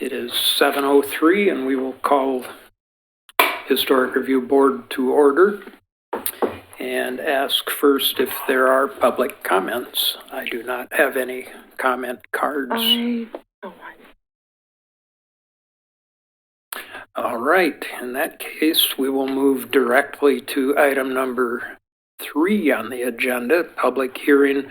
It is 7:03 and we will call Historic Review Board to order and ask first if there are public comments. I do not have any comment cards. All right, in that case, we will move directly to item number 3 on the agenda, public hearing,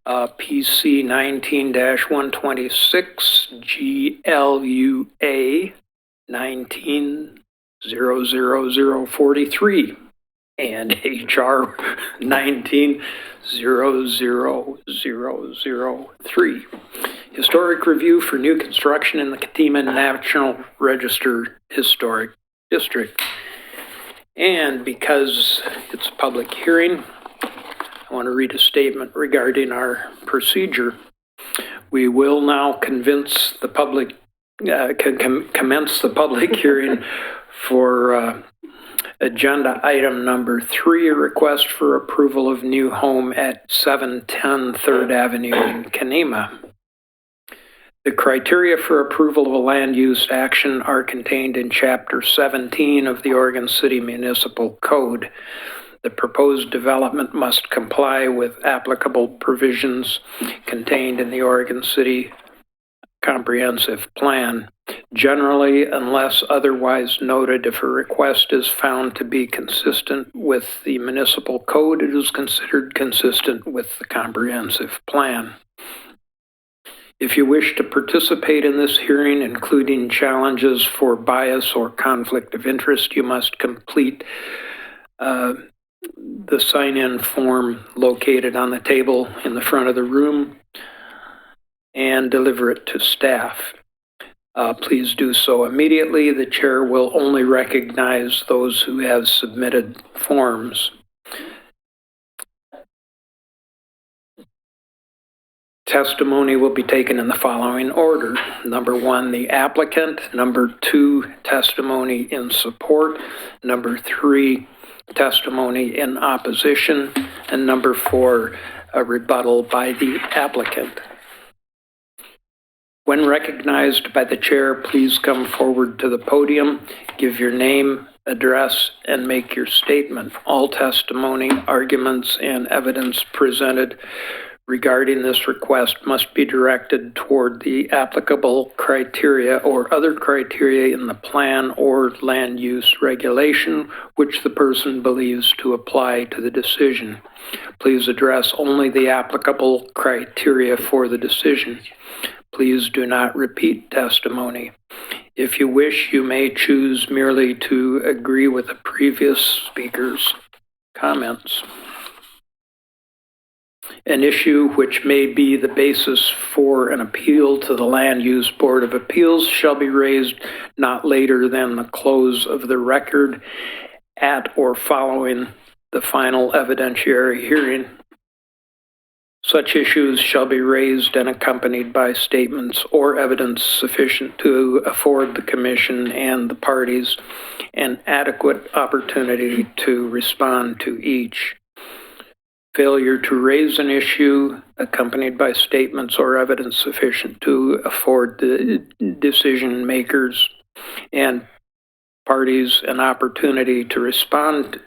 PC 19-126 GLUA 19-00043 and HR 19-00003. Historic review for new construction in the Katiman National Register Historic District. And because it's a public hearing, I want to read a statement regarding our procedure. We will now commence the public hearing for agenda item number 3, a request for approval of new home at 710 3rd Avenue in Kemah. The criteria for approval of a land use action are contained in Chapter 17 of the Oregon City Municipal Code. The proposed development must comply with applicable provisions contained in the Oregon City Comprehensive Plan. Generally, unless otherwise noted, if a request is found to be consistent with the municipal code, it is considered consistent with the comprehensive plan. If you wish to participate in this hearing, including challenges for bias or conflict of interest, you must complete the sign-in form located on the table in the front of the room and deliver it to staff. Please do so immediately. The chair will only recognize those who have submitted forms. Testimony will be taken in the following order. Number 1, the applicant. Number 2, testimony in support. Number 3, testimony in opposition. And number 4, a rebuttal by the applicant. When recognized by the chair, please come forward to the podium, give your name, address, and make your statement. All testimony, arguments, and evidence presented regarding this request must be directed toward the applicable criteria or other criteria in the plan or land use regulation which the person believes to apply to the decision. Please address only the applicable criteria for the decision. Please do not repeat testimony. If you wish, you may choose merely to agree with the previous speaker's comments. An issue which may be the basis for an appeal to the Land Use Board of Appeals shall be raised not later than the close of the record at or following the final evidentiary hearing. Such issues shall be raised and accompanied by statements or evidence sufficient to afford the Commission and the parties an adequate opportunity to respond to each. Failure to raise an issue accompanied by statements or evidence sufficient to afford the decision makers and parties an opportunity to respond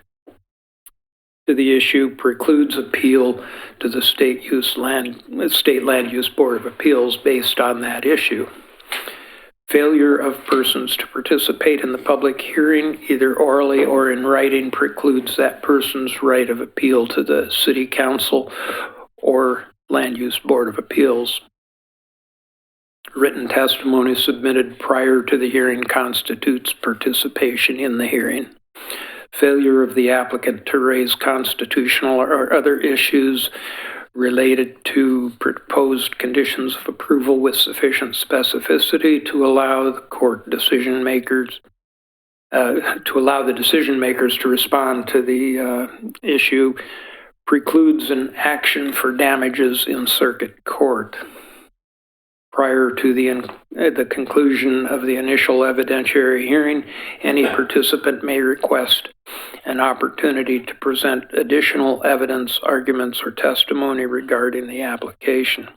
to the issue precludes appeal to the State Land Use Board of Appeals based on that issue. Failure of persons to participate in the public hearing, either orally or in writing, precludes that person's right of appeal to the City Council or Land Use Board of Appeals. Written testimony submitted prior to the hearing constitutes participation in the hearing. Failure of the applicant to raise constitutional or other issues related to proposed conditions of approval with sufficient specificity to allow the court decision makers to respond to the issue precludes an action for damages in circuit court. Prior to the conclusion of the initial evidentiary hearing, any participant may request an opportunity to present additional evidence, arguments, or testimony regarding the application.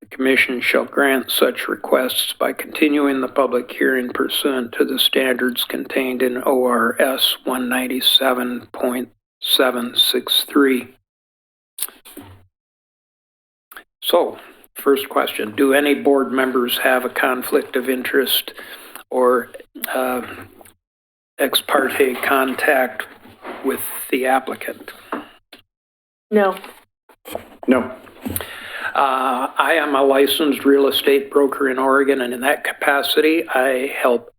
The Commission shall grant such requests by continuing the public hearing pursuant to the standards contained in ORS 197.763. So, first question, do any board members have a conflict of interest or ex parte contact with the applicant? No. No. I am a licensed real estate broker in Oregon, and in that capacity, I help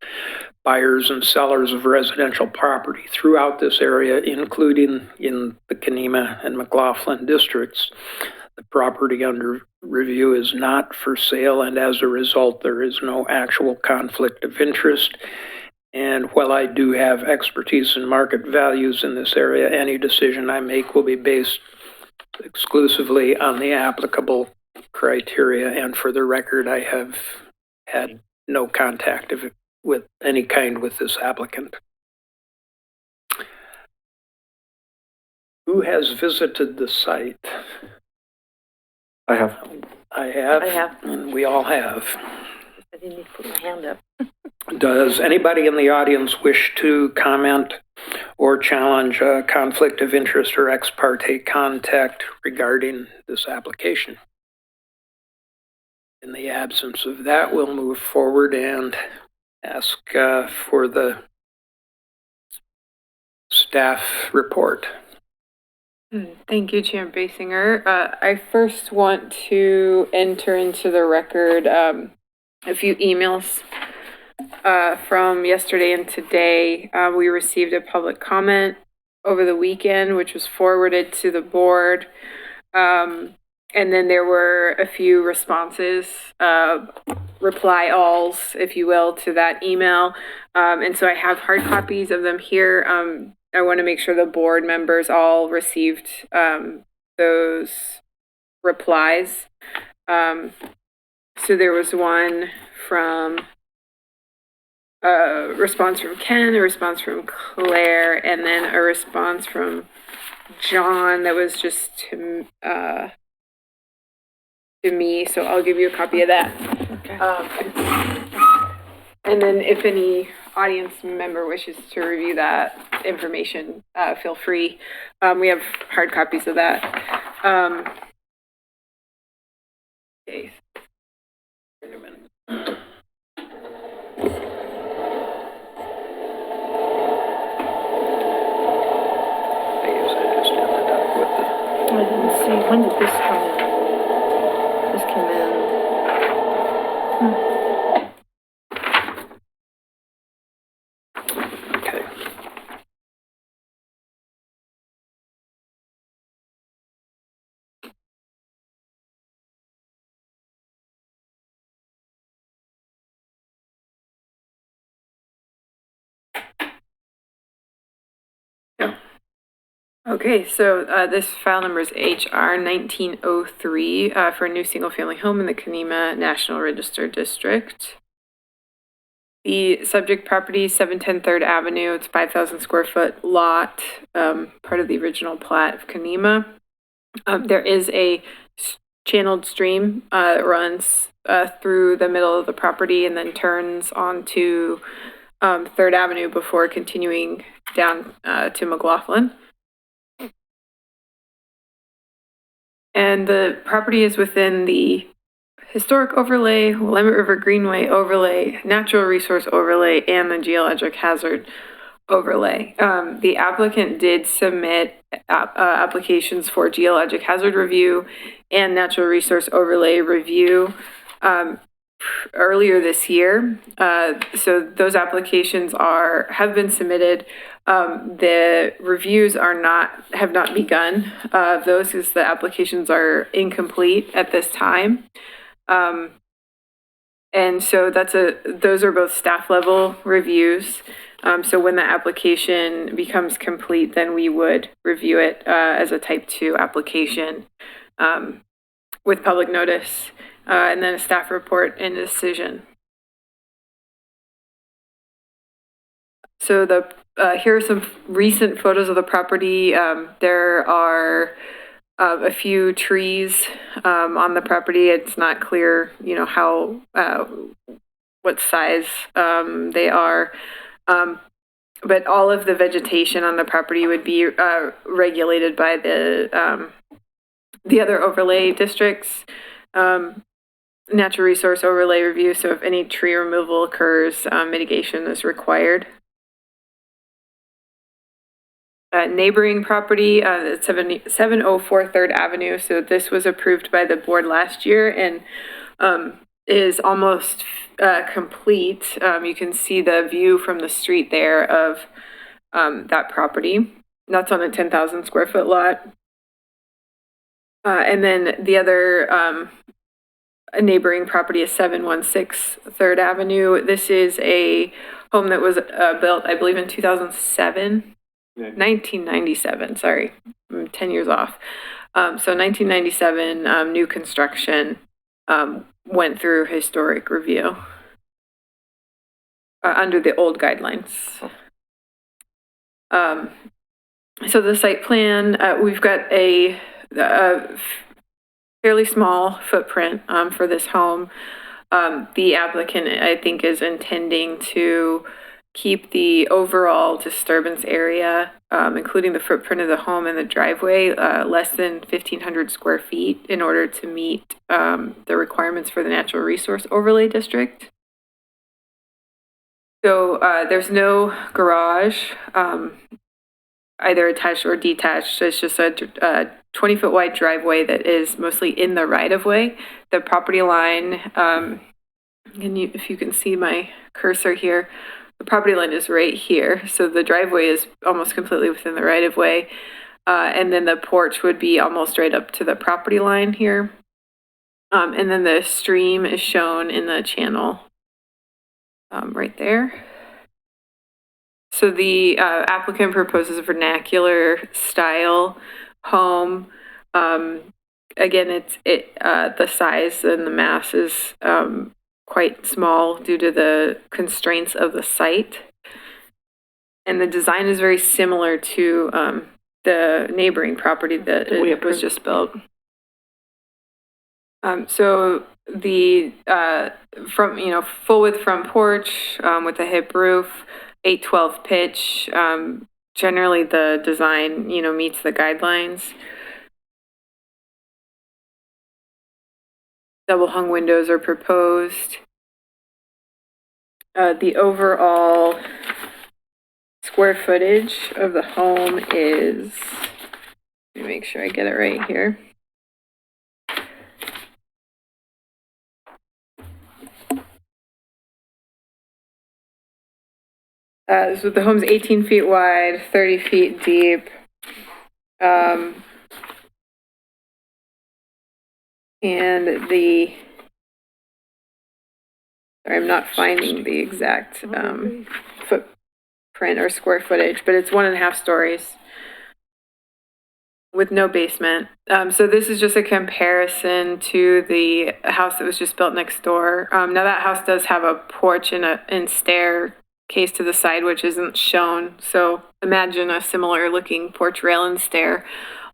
buyers and sellers of residential property throughout this area, including in the Kenema and McLaughlin districts. The property under review is not for sale, and as a result, there is no actual conflict of interest. And while I do have expertise in market values in this area, any decision I make will be based exclusively on the applicable criteria. And for the record, I have had no contact with any kind with this applicant. Who has visited the site? I have. I have. I have. And we all have. I didn't need to put my hand up. Does anybody in the audience wish to comment or challenge a conflict of interest or ex parte contact regarding this application? In the absence of that, we'll move forward and ask for the staff report. Thank you, Chair Basinger. I first want to enter into the record a few emails from yesterday and today. We received a public comment over the weekend, which was forwarded to the board. And then there were a few responses, reply alls, if you will, to that email. And so I have hard copies of them here. I want to make sure the board members all received those replies. So there was one from a response from Ken, a response from Claire, and then a response from John that was just to me. So I'll give you a copy of that. Okay. And then if any audience member wishes to review that information, feel free. We have hard copies of that. Okay. Wait a minute. I guess I just ended up with the I didn't see. When did this come in? This came in. okay. Okay, so this file number is HR 1903 for a new single-family home in the Kenema National Register District. The subject property, 710 3rd Avenue. It's 5,000 square foot lot, part of the original plat of Kenema. There is a channeled stream that runs through the middle of the property and then turns onto 3rd Avenue before continuing down to McLaughlin. And the property is within the historic overlay, Willamette River Greenway overlay, natural resource overlay, and the geologic hazard overlay. The applicant did submit applications for geologic hazard review and natural resource overlay review earlier this year. So those applications have been submitted. The reviews have not begun of those because the applications are incomplete at this time. And so those are both staff level reviews. So when the application becomes complete, then we would review it as a type 2 application with public notice and then a staff report and decision. So here are some recent photos of the property. There are a few trees on the property. It's not clear, how what size they are. But all of the vegetation on the property would be regulated by the other overlay districts, natural resource overlay review. So if any tree removal occurs, mitigation is required. Neighboring property, 704 3rd Avenue. So this was approved by the board last year and is almost complete. You can see the view from the street there of that property. That's on a 10,000 square foot lot. And then the other neighboring property is 716 3rd Avenue. This is a home that was built, I believe, in 2007. 1997, sorry, I'm 10 years off. So 1997, new construction, went through historic review under the old guidelines. So the site plan, we've got a fairly small footprint for this home. The applicant, I think, is intending to keep the overall disturbance area, including the footprint of the home and the driveway, less than 1,500 square feet in order to meet the requirements for the natural resource overlay district. So there's no garage, either attached or detached. It's just a 20-foot wide driveway that is mostly in the right-of-way. The property line, if you can see my cursor here, the property line is right here. So the driveway is almost completely within the right-of-way. And then the porch would be almost right up to the property line here. And then the stream is shown in the channel right there. So the applicant proposes a vernacular style home. Again, the size and the mass is quite small due to the constraints of the site. And the design is very similar to the neighboring property that was just built. So the full width front porch with a hip roof, 812 pitch. Generally the design, meets the guidelines. Double hung windows are proposed. The overall square footage of the home is, let me make sure I get it right here. So the home's 18 feet wide, 30 feet deep. And I'm not finding the exact footprint or square footage, but it's 1.5 stories with no basement. So this is just a comparison to the house that was just built next door. Now that house does have a porch and staircase to the side, which isn't shown. So imagine a similar looking porch rail and stair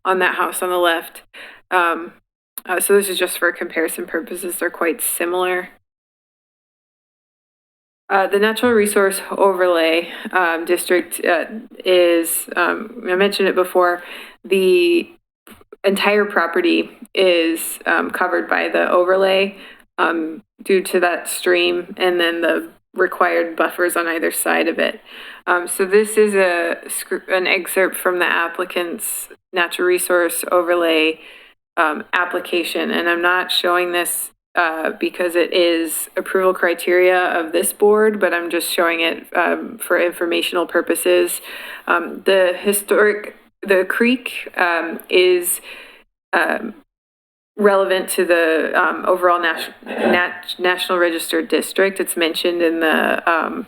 on that house on the left. So this is just for comparison purposes. They're quite similar. The natural resource overlay district is, I mentioned it before, the entire property is covered by the overlay due to that stream and then the required buffers on either side of it. So this is an excerpt from the applicant's natural resource overlay application, and I'm not showing this because it is approval criteria of this board, but I'm just showing it for informational purposes. The creek is relevant to the overall National Register district. It's mentioned in the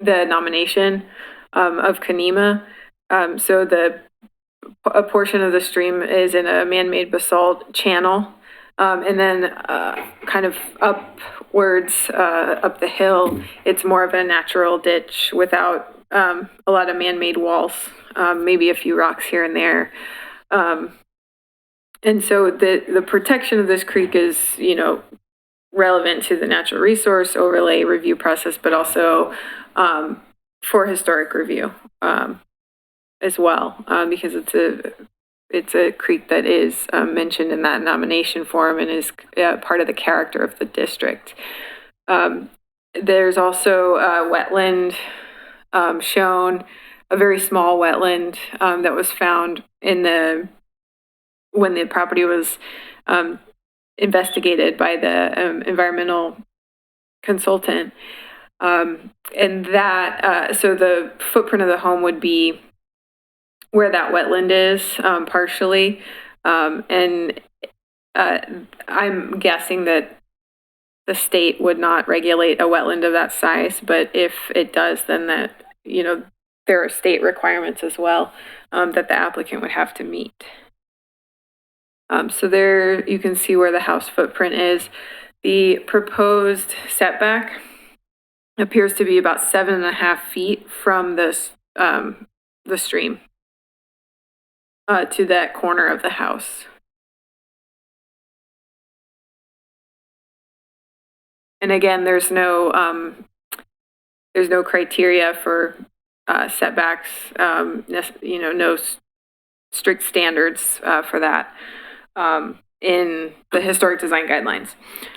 nomination of Conema. So a portion of the stream is in a man-made basalt channel. And then kind of upwards up the hill, it's more of a natural ditch without a lot of man-made walls, maybe a few rocks here and there. And so the protection of this creek is, you know, relevant to the natural resource overlay review process, but also for historic review as well, because it's a creek that is mentioned in that nomination form and is part of the character of the district. There's also a wetland shown, a very small wetland that was found when the property was investigated by the environmental consultant. And that, so the footprint of the home would be where that wetland is, partially. And I'm guessing that the state would not regulate a wetland of that size, but if it does, then that, you know, there are state requirements as well that the applicant would have to meet. So there you can see where the house footprint is. The proposed setback appears to be about 7.5 feet from this, the stream to that corner of the house. And again, there's no criteria for setbacks, you know, no strict standards for that in the historic design guidelines.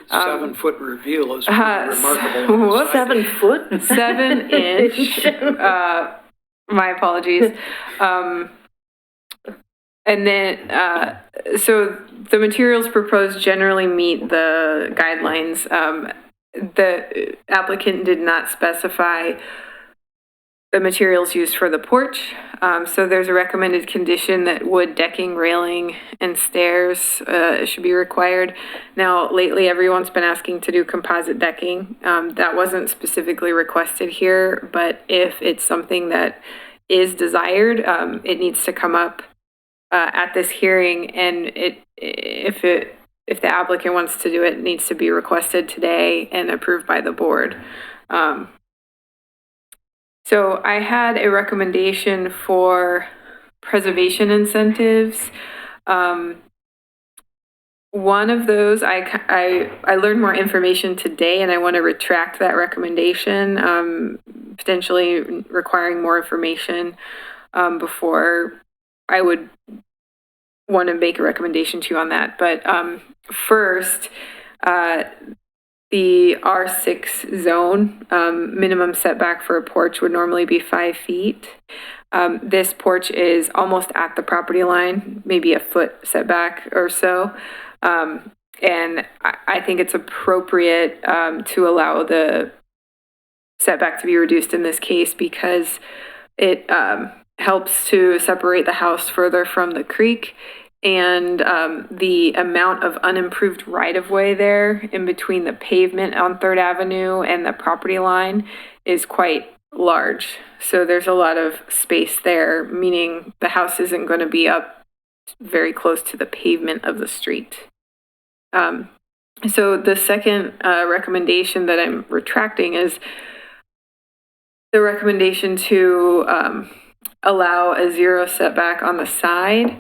7-foot reveal is pretty remarkable. What, 7 foot? 7-inch. My apologies. And then, so the materials proposed generally meet the guidelines. The applicant did not specify the materials used for the porch. So there's a recommended condition that wood decking, railing, and stairs should be required. Now, lately, everyone's been asking to do composite decking. That wasn't specifically requested here, but if it's something that is desired, it needs to come up at this hearing, and if the applicant wants to do it, it needs to be requested today and approved by the board. So I had a recommendation for preservation incentives. One of those, I learned more information today, and I want to retract that recommendation, potentially requiring more information before I would want to make a recommendation to you on that. But first, the R6 zone, minimum setback for a porch would normally be 5 feet. This porch is almost at the property line, maybe a foot setback or so. And I think it's appropriate to allow the setback to be reduced in this case because it helps to separate the house further from the creek, and the amount of unimproved right-of-way there in between the pavement on 3rd Avenue and the property line is quite large. So there's a lot of space there, meaning the house isn't going to be up very close to the pavement of the street. So the second recommendation that I'm retracting is the recommendation to allow a 0 setback on the side,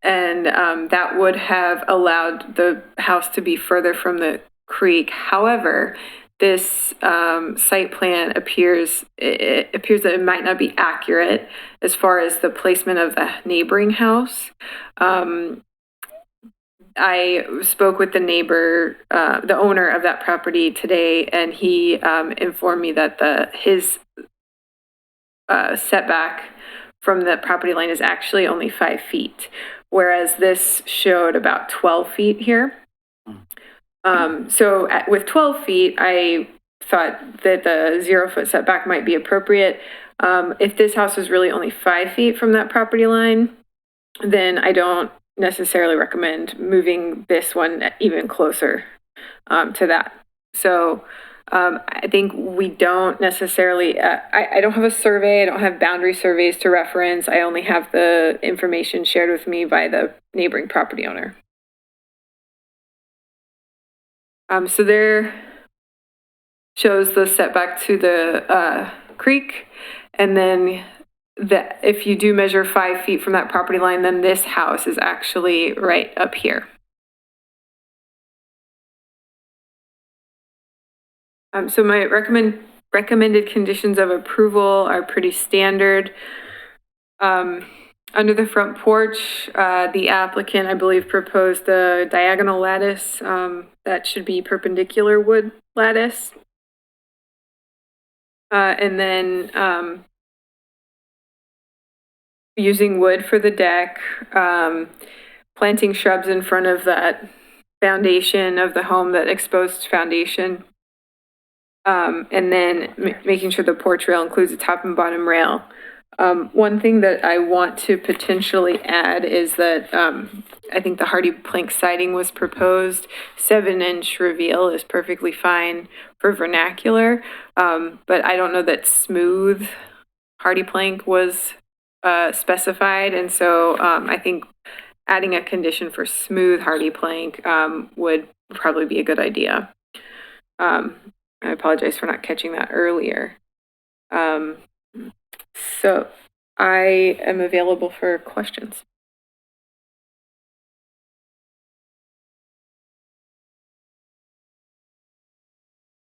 and that would have allowed the house to be further from the creek. However, this site plan appears that it might not be accurate as far as the placement of the neighboring house. I spoke with the neighbor, the owner of that property today, and he informed me that his setback from the property line is actually only 5 feet, whereas this showed about 12 feet here. So with 12 feet, I thought that the 0 foot setback might be appropriate. If this house was really only 5 feet from that property line, then I don't necessarily recommend moving this one even closer to that. So I think we don't necessarily, I don't have a survey, I don't have boundary surveys to reference. I only have the information shared with me by the neighboring property owner. So there shows the setback to the creek, and then that if you do measure 5 feet from that property line, then this house is actually right up here. So my recommended conditions of approval are pretty standard. Under the front porch, the applicant, I believe, proposed the diagonal lattice, that should be perpendicular wood lattice. And then, using wood for the deck, planting shrubs in front of that foundation of the home, that exposed foundation. And then making sure the porch rail includes a top and bottom rail. One thing that I want to potentially add is that I think the hardy plank siding was proposed. 7-inch reveal is perfectly fine for vernacular, but I don't know that smooth hardy plank was specified, and so I think adding a condition for smooth hardy plank would probably be a good idea. I apologize for not catching that earlier. So I am available for questions.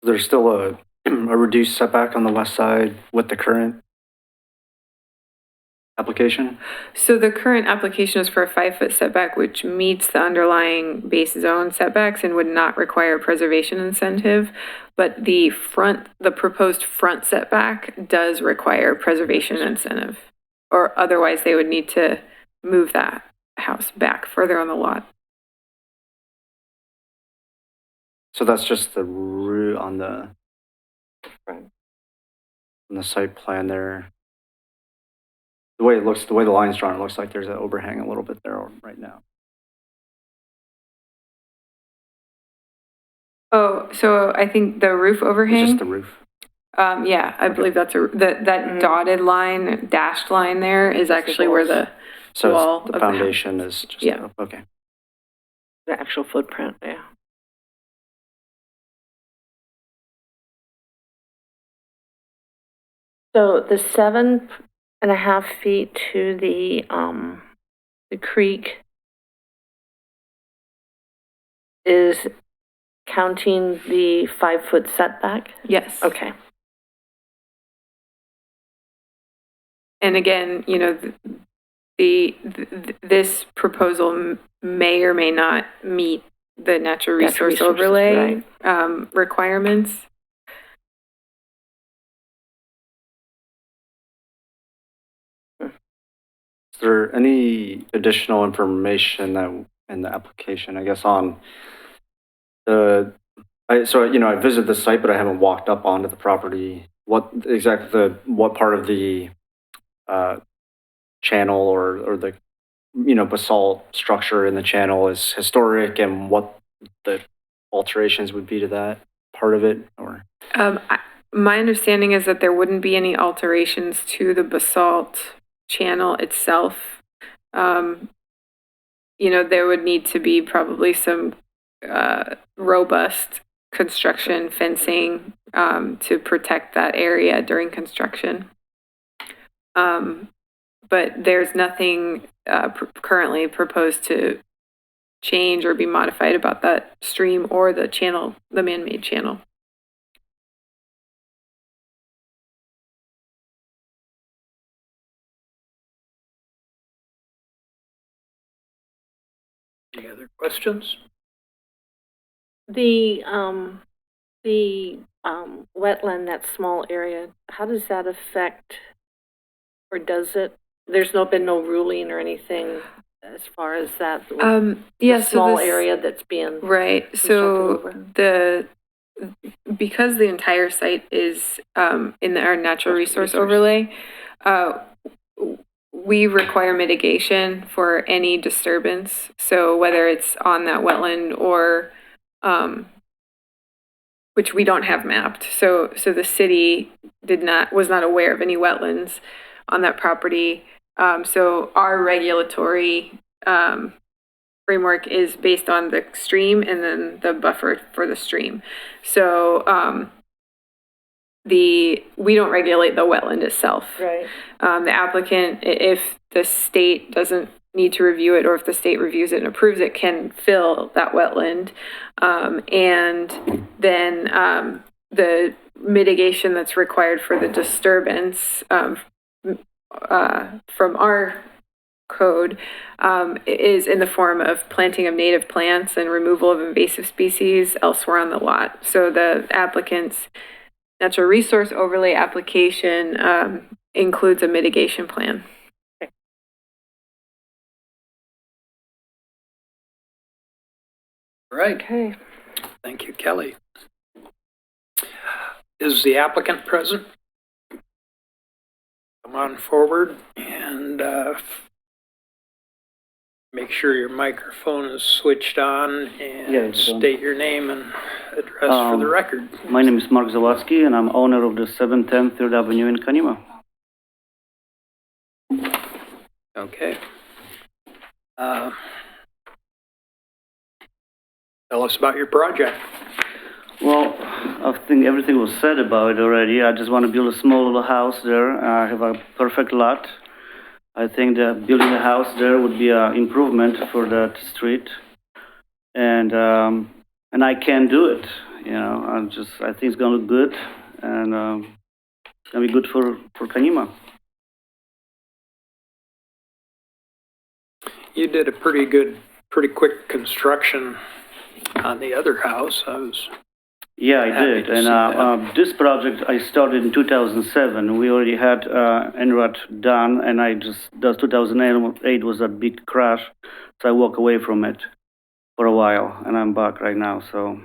There's still a reduced setback on the west side with the current application? So the current application is for a 5-foot setback, which meets the underlying base zone setbacks and would not require a preservation incentive. But the proposed front setback does require a preservation incentive, or otherwise they would need to move that house back further on the lot. So that's just the root on the site plan there. The way it looks, the way the line's drawn, it looks like there's an overhang a little bit there right now. Oh, so I think the roof It's overhang. just the roof. Yeah, I believe that's that dotted line, dashed line there is actually where the So wall it's- of the the house. foundation is just, Yeah. okay. The actual footprint, yeah. So the 7.5 feet to the creek is counting the 5-foot setback? Yes. Okay. And again, you know, this proposal may or may not meet the natural resource resources, overlay requirements. Is there any additional information that in the application, I guess, on the, I visited the site, but I haven't walked up onto the property. What part of the channel or the, basalt structure in the channel is historic, and what the alterations would be to that part of it, or? My understanding is that there wouldn't be any alterations to the basalt channel itself. There would need to be probably some robust construction fencing to protect that area during construction. But there's nothing currently proposed to change or be modified about that stream or the channel, the man-made channel. Any other questions? The wetland, that small area, how does that affect, or does it? There's been no ruling or anything as far as that Yeah, small so area that's being right. So constructed because the entire site is in our natural resource overlay, we require mitigation for any disturbance. So whether it's on that wetland or which we don't have mapped. So the city was not aware of any wetlands on that property. So our regulatory framework is based on the stream and then the buffer for the stream. So we don't regulate the wetland itself. Right. The applicant, if the state doesn't need to review it, or if the state reviews it and approves it, can fill that wetland. And then the mitigation that's required for the disturbance from our code is in the form of planting of native plants and removal of invasive species elsewhere on the lot. So the applicant's natural resource overlay application includes a mitigation plan. Right. Okay. Thank you, Kelly. Is the applicant present? Come on forward and make sure your microphone is switched on and Yeah, it's on. state your name and address for the record. My name is Mark Zawadzki, and I'm owner of the 710 3rd Avenue in Kanima. Okay. Tell us about your project. Well, I think everything was said about it already. I just want to build a small little house there. I have a perfect lot. I think that building a house there would be an improvement for that street, and I can do it. You know, I think it's gonna look good, and it's gonna be good for Kanima. You did a pretty quick construction on the other house. Yeah, I Happy did. to And see that. this project I started in 2007. We already had NRAD done, and the 2008 was a big crash, so I walked away from it for a while, and I'm back right now. So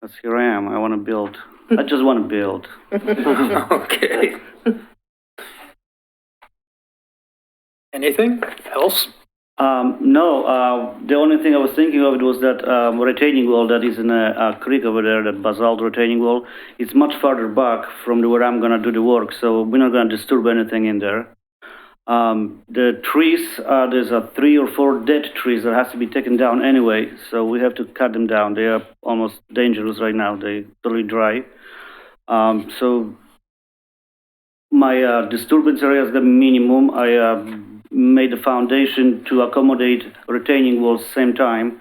that's here I am. I want to build. I just want to build. Okay. Anything else? No, the only thing I was thinking of it was that retaining wall that is in a creek over there, that basalt retaining wall. It's much farther back from where I'm gonna do the work, so we're not gonna disturb anything in there. The trees, there's 3 or 4 dead trees that has to be taken down anyway, so we have to cut them down. They are almost dangerous right now. They're totally dry. So my disturbance area is the minimum. I made a foundation to accommodate retaining walls same time.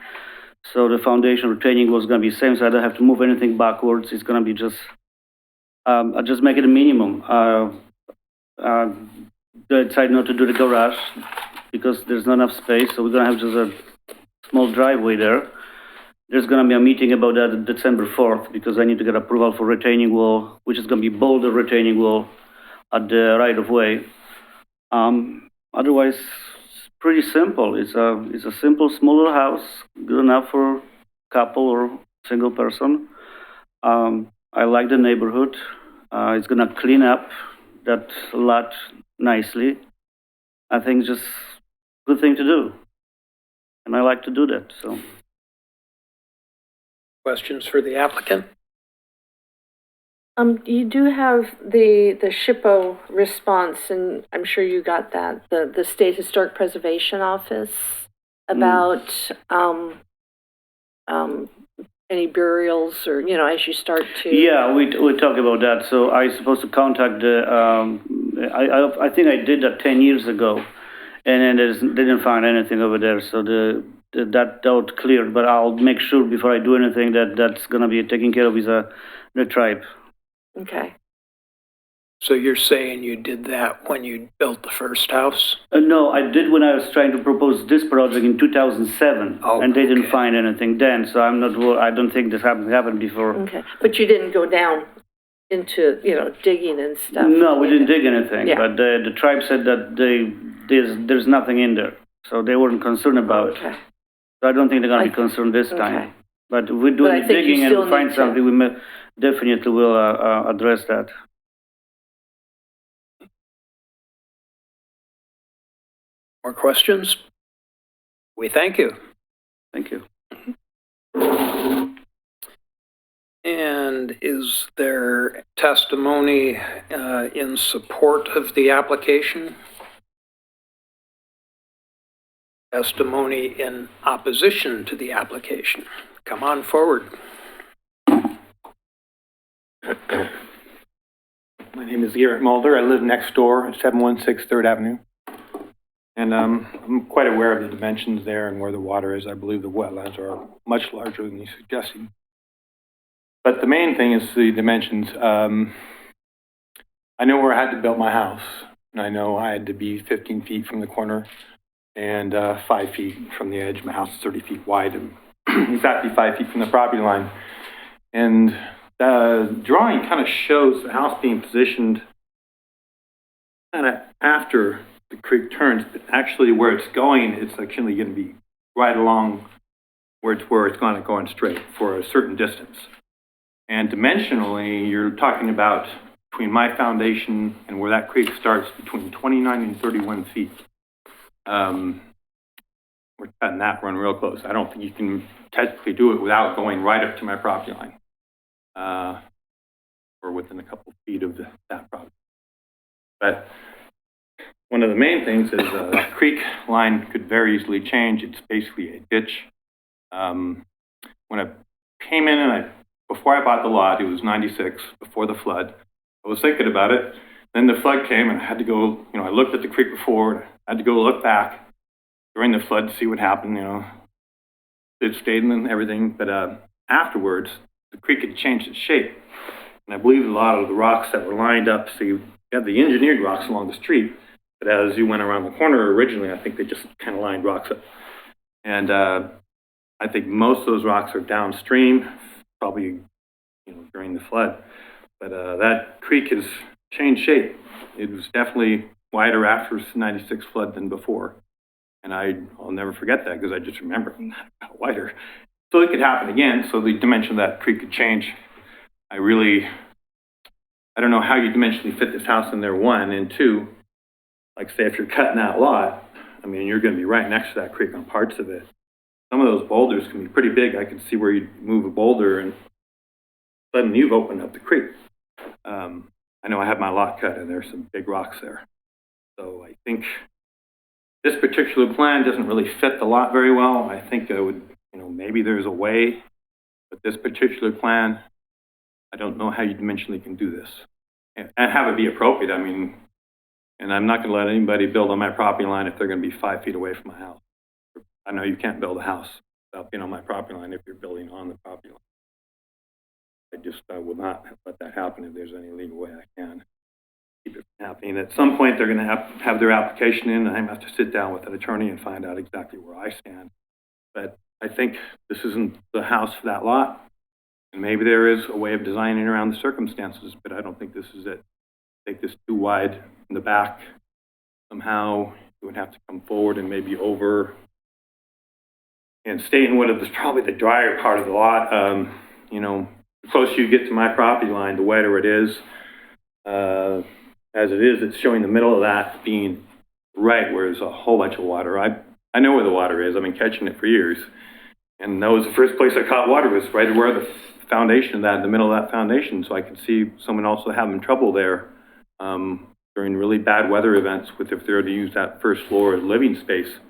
So the foundation retaining wall is going to be same, so I don't have to move anything backwards. It's going to be just, I just make it a minimum. Decided not to do the garage because there's not enough space, so we're going to have just a small driveway there. There's going to be a meeting about that December 4th because I need to get approval for retaining wall, which is going to be boulder retaining wall at the right of way. Otherwise, it's pretty simple. It's a simple, small little house, good enough for a couple or single person. I like the neighborhood. It's gonna clean up that lot nicely. I think it's just a good thing to do, and I like to do that. So. Questions for the applicant? You do have the SHPO response, and I'm sure you got that, the State Historic Preservation Office about any burials or, you know, as you start to. Yeah, we talk about that. So I supposed to contact the. I think I did that 10 years ago, and then they didn't find anything over there. So that doubt cleared. But I'll make sure before I do anything that's gonna be taken care of is the tribe. Okay. So you're saying you did that when you built the first house? No, I did when I was trying to propose this project in 2007, and they didn't okay. find anything then. So I'm not. I don't think this happened before. Okay. But you didn't go down into, you know, digging and stuff? No, we didn't dig anything. Yeah. But the tribe said that there's nothing in there, so they weren't concerned about it. Okay. So I don't think they're gonna be concerned this time. Okay. But if we do But I any think you digging and still we find need to- something, we definitely will address that. More questions? We thank you. Thank you. And is there testimony in support of the application? Testimony in opposition to the application? Come on forward. My name is Garrett Mulder. I live next door at 716 3rd Avenue. And I'm quite aware of the dimensions there and where the water is. I believe the wetlands are much larger than you're suggesting. But the main thing is the dimensions. I know where I had to build my house, and I know I had to be 15 feet from the corner and 5 feet from the edge. My house is 30 feet wide and exactly 5 feet from the property line. And the drawing kind of shows the house being positioned kind of after the creek turns, but actually where it's going, it's actually going to be right along where it's going straight for a certain distance. And dimensionally, you're talking about between my foundation and where that creek starts between 29 and 31 feet. We're cutting that one real close. I don't think you can technically do it without going right up to my property line, or within a couple feet of that property. But one of the main things is that creek line could very easily change. It's basically a ditch. When I came in and before I bought the lot, it was 96, before the flood. I was thinking about it. Then the flood came and I had to go, I looked at the creek before, and I had to go look back during the flood to see what happened, It stayed and everything, but afterwards, the creek had changed its shape. And I believe a lot of the rocks that were lined up, so you have the engineered rocks along the street, but as you went around the corner originally, I think they just kind of lined rocks up. And I think most of those rocks are downstream, probably, during the flood. But that creek has changed shape. It was definitely wider after the 96 flood than before. And I'll never forget that because I just remember it got wider. So it could happen again. So the dimension of that creek could change. I don't know how you dimensionally fit this house in there, one, and two, like say if you're cutting that lot, you're going to be right next to that creek on parts of it. Some of those boulders can be pretty big. I can see where you move a boulder and suddenly you've opened up the creek. I know I have my lot cut and there's some big rocks there. So I think this particular plan doesn't really fit the lot very well. I think I would, maybe there's a way, but this particular plan, I don't know how you dimensionally can do this and have it be appropriate. And I'm not going to let anybody build on my property line if they're going to be 5 feet away from my house. I know you can't build a house without being on my property line if you're building on the property line. I will not let that happen if there's any legal way I can keep it from happening. At some point, they're going to have their application in, and I have to sit down with an attorney and find out exactly where I stand. But I think this isn't the house for that lot, and maybe there is a way of designing around the circumstances, but I don't think this is it. Take this too wide in the back. Somehow, you would have to come forward and maybe over and stay in what is probably the drier part of the lot. The closer you get to my property line, the wetter it is. As it is, it's showing the middle of that being right where there's a whole bunch of water. I know where the water is. I've been catching it for years. And that was the first place I caught water, was right where the foundation of that, in the middle of that foundation. So I could see someone also having trouble there during really bad weather events if they were to use that first floor as living space.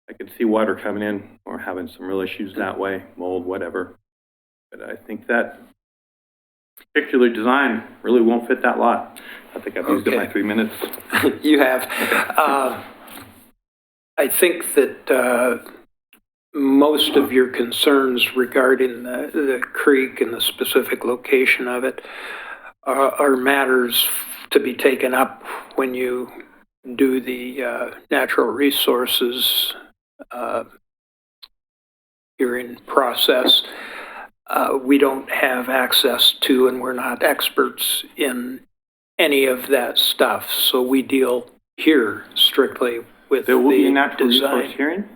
I could see water coming in or having some real issues that way, mold, whatever. But I think that particular design really won't fit that lot. I think I've used up my 3 minutes. You have. I think that most of your concerns regarding the creek and the specific location of it are matters to be taken up when you do the natural resources hearing process. We don't have access to, and we're not experts in any of that stuff. So we deal here strictly with There will be a the natural resource design. hearing?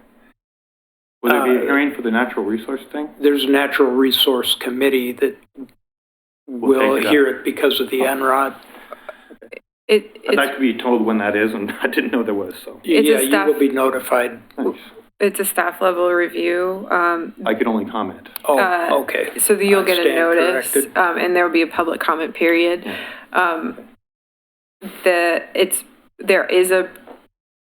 Will there be a hearing for the natural resource thing? There's a natural resource committee that will take it up. hear it because of the NROD. I'd like to be told when that is, and I didn't know there was, so. It's a Yeah, you staff- will be notified. Thanks. It's a staff level review. I could only comment. Oh, okay. So that you'll get a Stand notice, corrected. and there will be a public comment period. There is a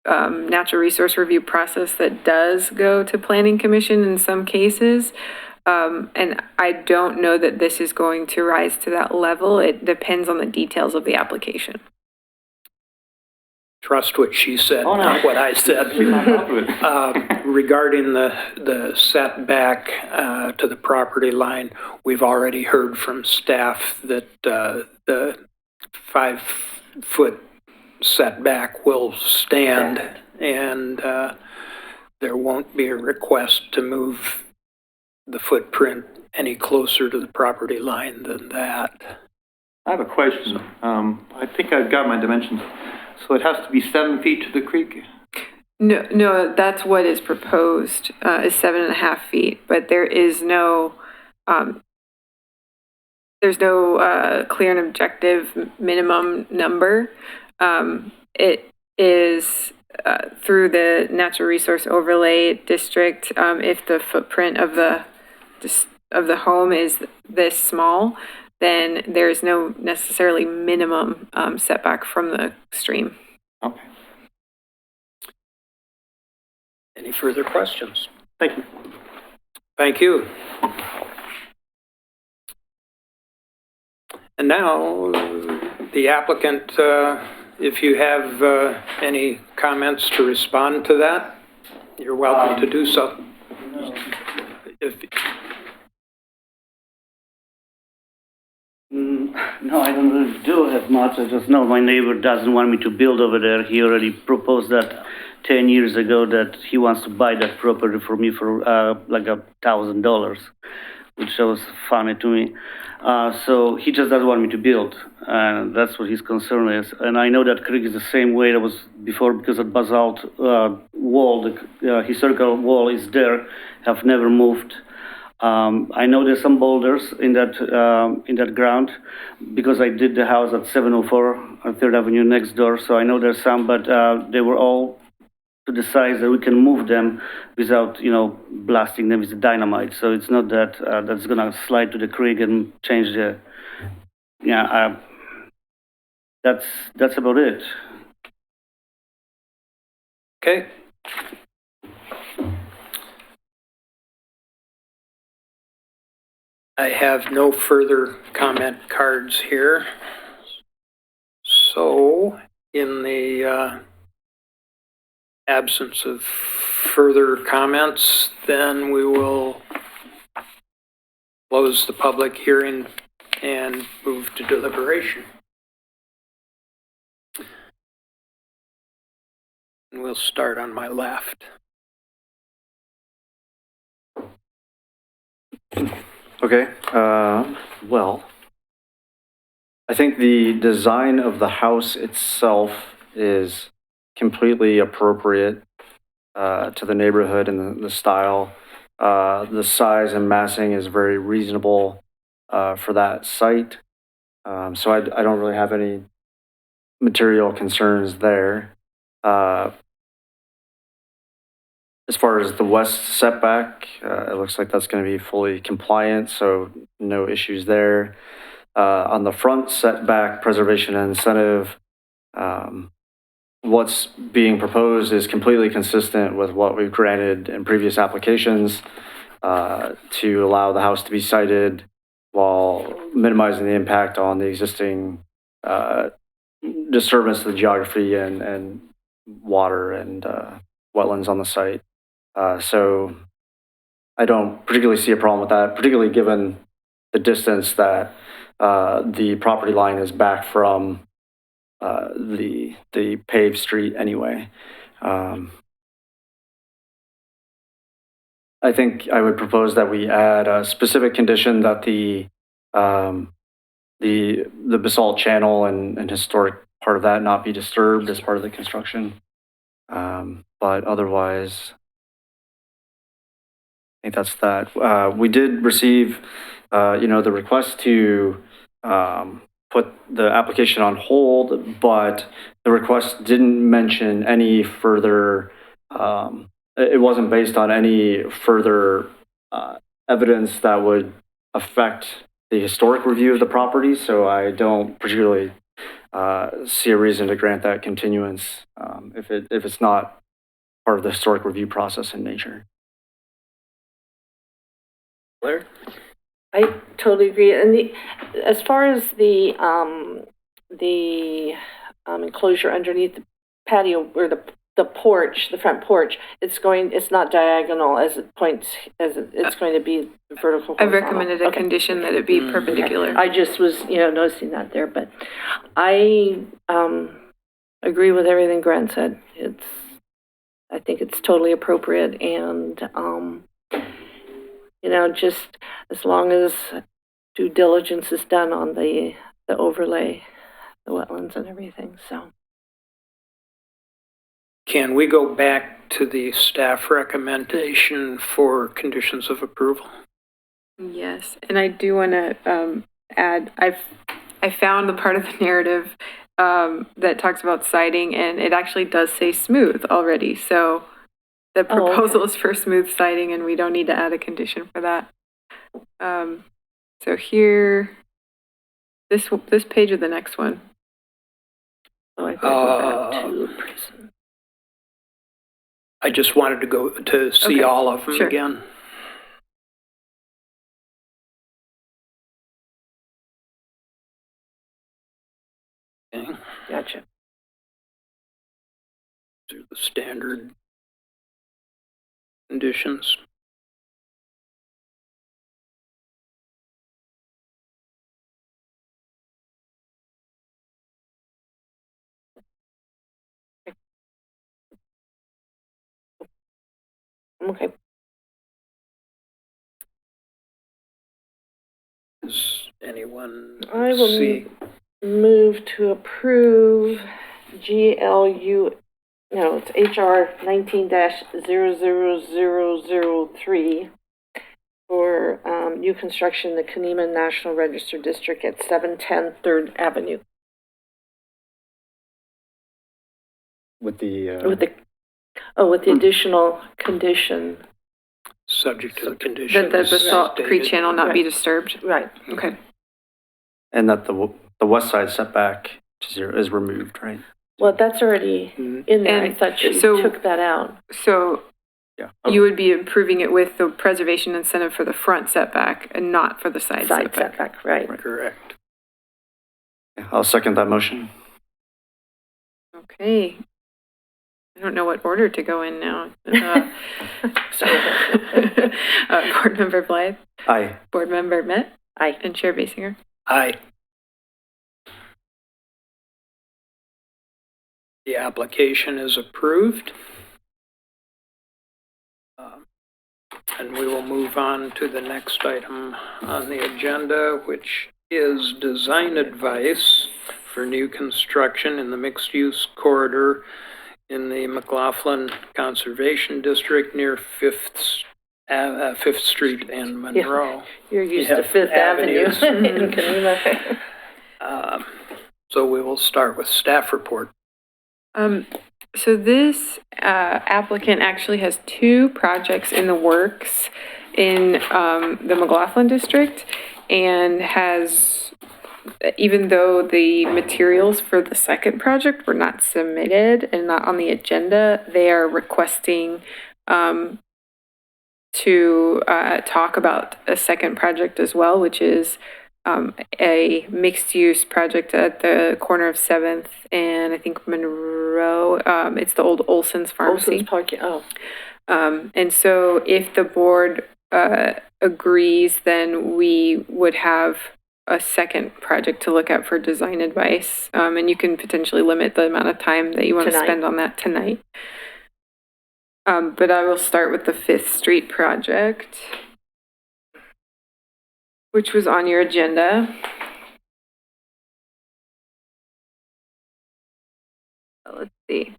natural resource review process that does go to planning commission in some cases. And I don't know that this is going to rise to that level. It depends on the details of the application. Trust what she said, Oh, no. not what I said. She's on top of it. Regarding the setback to the property line, we've already heard from staff that the 5-foot setback will stand, and there won't be a request to move the footprint any closer to the property line than that. I have a question. I think I've got my dimensions. So it has to be 7 feet to the creek? No, that's what is proposed, is 7.5 feet, but there is no, there's no clear and objective minimum number. It is through the Natural Resource Overlay District. If the footprint of the home is this small, then there's no necessarily minimum setback from the stream. Okay, Any further questions? thank you. Thank you. And now, the applicant, if you have any comments to respond to that, you're welcome to do so. If, No, I don't really do have much. I just know my neighbor doesn't want me to build over there. He already proposed that 10 years ago that he wants to buy that property for me for like $1,000, which was funny to me. So he just doesn't want me to build, and that's what his concern is. And I know that creek is the same way it was before because of basalt wall, the historical wall is there, have never moved. I know there's some boulders in that ground because I did the house at 704 on 3rd Avenue next door. So I know there's some, but they were all to the size that we can move them without, blasting them with the dynamite. So it's not that that's gonna slide to the creek and change the. Yeah, that's about it. okay. I have no further comment cards here. So, in the absence of further comments, then we will close the public hearing and move to deliberation. And we'll start on my left. Okay, well, I think the design of the house itself is completely appropriate to the neighborhood and the style. The size and massing is very reasonable for that site. So I don't really have any material concerns there. As far as the west setback, it looks like that's going to be fully compliant, so no issues there. On the front setback preservation and incentive, what's being proposed is completely consistent with what we've granted in previous applications to allow the house to be sited while minimizing the impact on the existing disturbance to the geography and water and wetlands on the site. So I don't particularly see a problem with that, particularly given the distance that the property line is back from the paved street anyway. I think I would propose that we add a specific condition that the basalt channel and historic part of that not be disturbed as part of the construction. But otherwise, I think that's that. We did receive, the request to put the application on hold, but the request didn't mention any further, it wasn't based on any further evidence that would affect the historic review of the property, so I don't particularly see a reason to grant that continuance if it's not part of the historic review process in nature. Blair? I totally agree. And as far as the enclosure underneath the patio or the porch, the front porch, it's not diagonal as it points, it's going to be vertical. I've horizontal. recommended a Okay. condition that it be perpendicular. I just was, noticing that there, but I agree with everything Grant said. I think it's totally appropriate, and just as long as due diligence is done on the overlay, the wetlands and everything. So Can we go back to the staff recommendation for conditions of approval? Yes, and I do want to add, I found the part of the narrative that talks about siding, and it actually does say smooth already. So the Oh, okay. proposal is for smooth siding, and we don't need to add a condition for that. So here, this page or the next one. I gotta go back to prison. I just wanted to go to see Okay, all of them sure. again. Okay, Gotcha. through the standard conditions. Okay. Does anyone I will see? Move to approve GLU, no, it's HR 19-00003 for new construction in the Kenema National Register District at 710 3rd Avenue. With the, With the additional condition. Subject to the That conditions. the basalt stated. creek channel not be Right. disturbed. Right. Okay. and that the west side setback is removed, right? Well, that's already Mm, in there. I And thought she so- took that out. So Yeah. you would be approving it with the preservation incentive for the front setback and not for the side Side setback. setback, right. Correct. Yeah, I'll second that motion. Okay. I don't know what order to go in now. Board Member Blythe, Aye. Board Member Met, Aye. and Chair Basinger. Aye. The application is approved. And we will move on to the next item on the agenda, which is design advice for new construction in the mixed-use corridor in the McLaughlin Conservation District near Fifth Street and Monroe. You're used Yeah, to Fifth Avenue avenues. in Kenema. So we will start with staff report. So this applicant actually has two projects in the works in the McLaughlin district, and has, even though the materials for the second project were not submitted and not on the agenda, they are requesting to talk about a second project as well, which is a mixed-use project at the corner of 7th and I think Monroe. It's the old Olson's Pharmacy. Olson's Parking, oh. And so if the board agrees, then we would have a second project to look at for design advice. And you can potentially limit the amount of time that you want to Tonight. spend on that tonight. But I will start with the 5th Street project, which was on your agenda. Let's see.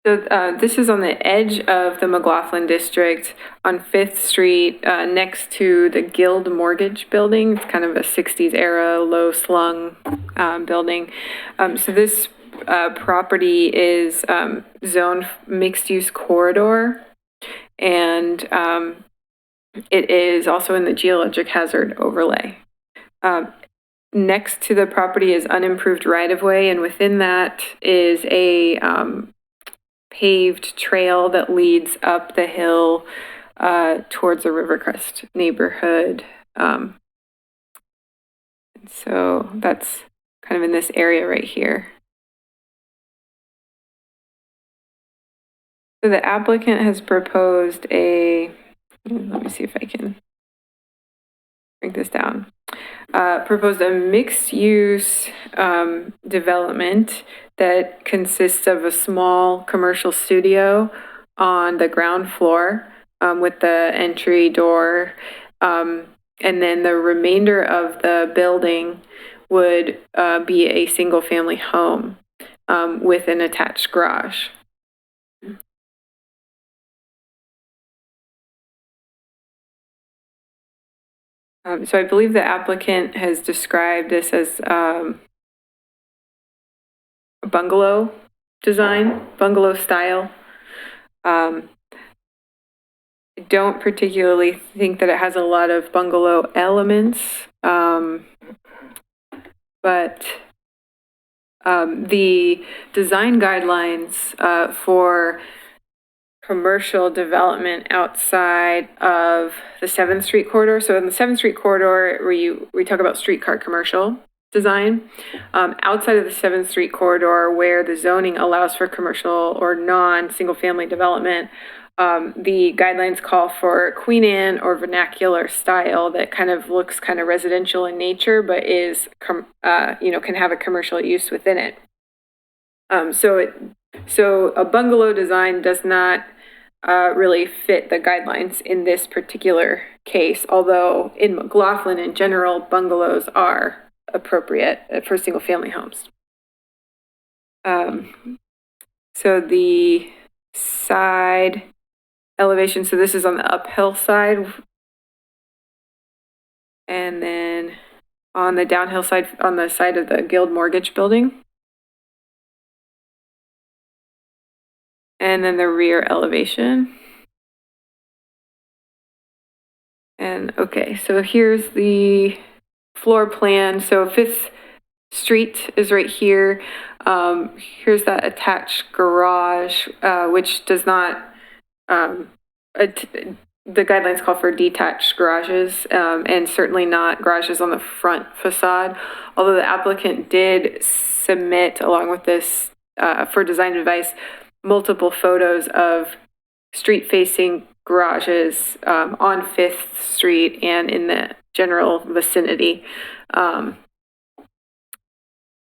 So this is on the edge of the McLaughlin district on 5th Street, next to the Guild Mortgage Building. It's kind of a 60s era low slung building. So this property is zoned mixed use corridor, and it is also in the geologic hazard overlay. Next to the property is unimproved right of way, and within that is a paved trail that leads up the hill towards the Rivercrest neighborhood. So that's kind of in this area right here. So the applicant has proposed let me see if I can break this down. Proposed a mixed-use development that consists of a small commercial studio on the ground floor with the entry door. And then the remainder of the building would be a single-family home with an attached garage. So I believe the applicant has described this as a bungalow design, bungalow style. I don't particularly think that it has a lot of bungalow elements, but the design guidelines for commercial development outside of the 7th Street corridor. So in the 7th Street corridor, we talk about streetcar commercial design. Outside of the 7th Street corridor, where the zoning allows for commercial or non-single family development, the guidelines call for Queen Anne or vernacular style that kind of looks kind of residential in nature, but is, can have a commercial use within it. So a bungalow design does not really fit the guidelines in this particular case, although in McLaughlin in general, bungalows are appropriate for single family homes. So the side elevation, so this is on the uphill side, and then on the downhill side, on the side of the Guild Mortgage building. And then the rear elevation. And okay, so here's the floor plan. So 5th Street is right here. Here's that attached garage, which does not, the guidelines call for detached garages, and certainly not garages on the front facade. Although the applicant did submit, along with this, for design advice, multiple photos of street-facing garages on 5th Street and in the general vicinity. And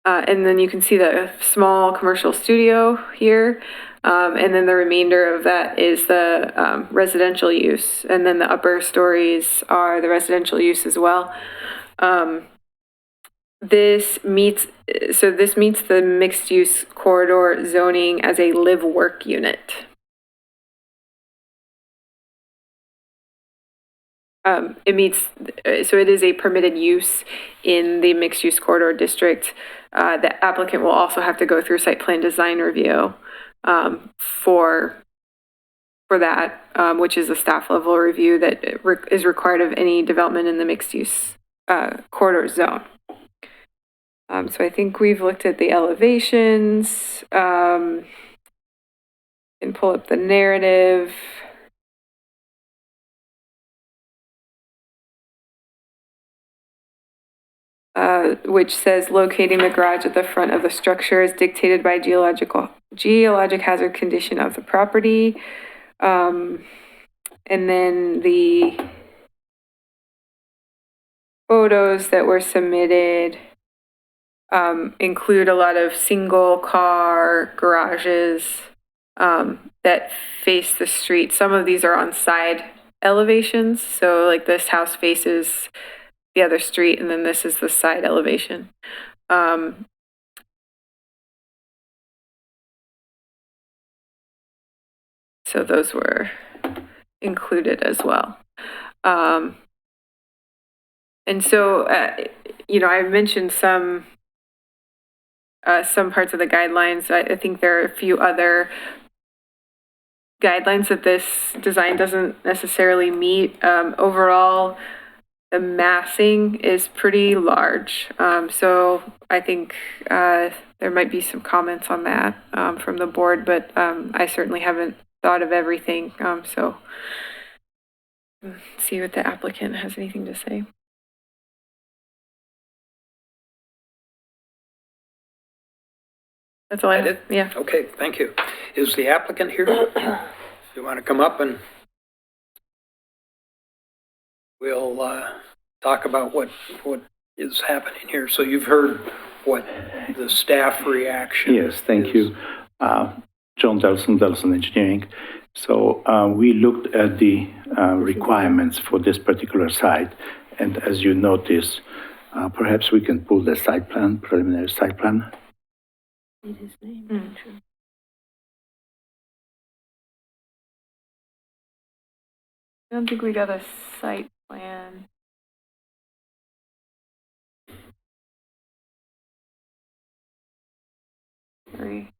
then you can see the small commercial studio here. And then the remainder of that is the residential use. And then the upper stories are the residential use as well. This meets the mixed-use corridor zoning as a live-work unit. So it is a permitted use in the mixed-use corridor district. The applicant will also have to go through site plan design review for that, which is a staff level review that is required of any development in the mixed-use corridor zone. So I think we've looked at the elevations, and pull up the narrative. Which says locating the garage at the front of the structure is dictated by geologic hazard condition of the property. And then the photos that were submitted include a lot of single car garages that face the street. Some of these are on side elevations. So like this house faces the other street, and then this is the side elevation. So those were included as well. And so, I mentioned some parts of the guidelines. I think there are a few other guidelines that this design doesn't necessarily meet. Overall, the massing is pretty large. So I think there might be some comments on that from the board, but I certainly haven't thought of everything. So see what the applicant has anything to say. That's all I have. Yeah. Okay, thank you. Is the applicant here? You want to come up and we'll talk about what is happening here. So you've heard what the staff reaction Yes, thank is. you. John Delson Engineering. So we looked at the requirements for this particular site, and as you notice, perhaps we can pull the site plan, preliminary site plan. Need his name. I don't think we got a site plan. Sorry.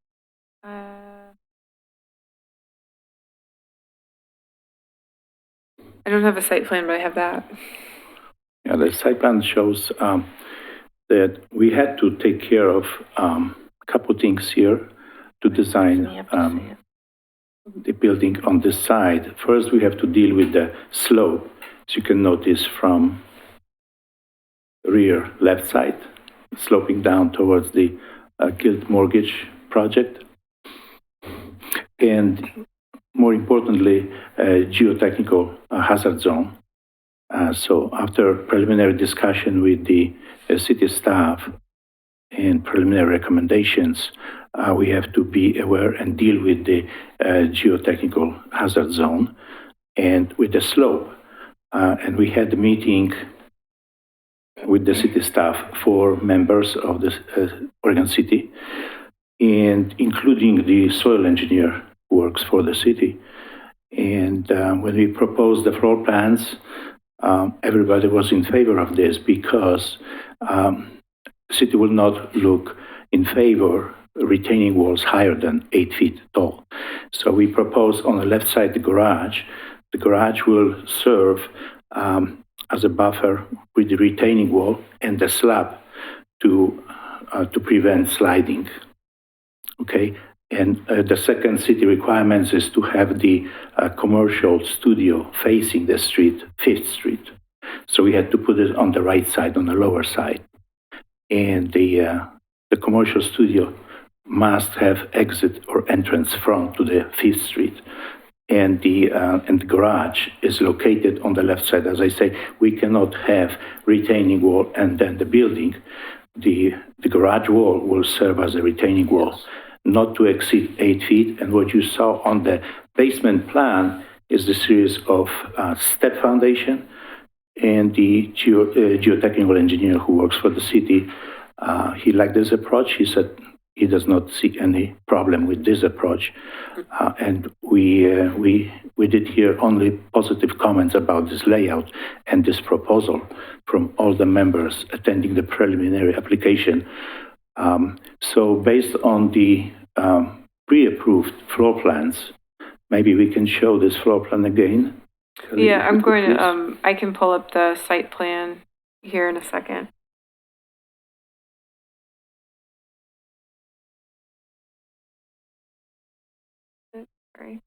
I don't have a site plan, but I have that. Yeah, the site plan shows that we had to take care of a couple things here to design We have to say it. the building on this side. First, we have to deal with the slope, as you can notice from rear left side, sloping down towards the Guild Mortgage project. And more importantly, a geotechnical hazard zone. So after preliminary discussion with the city staff and preliminary recommendations, we have to be aware and deal with the geotechnical hazard zone and with the slope. And we had a meeting with the city staff, 4 members of the Oregon City, and including the soil engineer who works for the city. And when we proposed the floor plans, everybody was in favor of this because the city will not look in favor retaining walls higher than 8 feet tall. So we propose on the left side the garage. The garage will serve as a buffer with the retaining wall and the slab to prevent sliding. Okay, and the second city requirements is to have the commercial studio facing the street, 5th Street. So we had to put it on the right side, on the lower side. And the commercial studio must have exit or entrance front to the 5th Street. And the garage is located on the left side. As I say, we cannot have retaining wall and then the building. The garage wall will serve as a retaining wall, not to exceed 8 feet. And what you saw on the basement plan is the series of step foundation. And the geotechnical engineer who works for the city, he liked this approach. He said he does not see any problem with this approach. And we did hear only positive comments about this layout and this proposal from all the members attending the preliminary application. So based on the pre-approved floor plans, maybe we can show this floor plan again. Yeah, I'm going to, I can pull up the site plan here in a second. Sorry.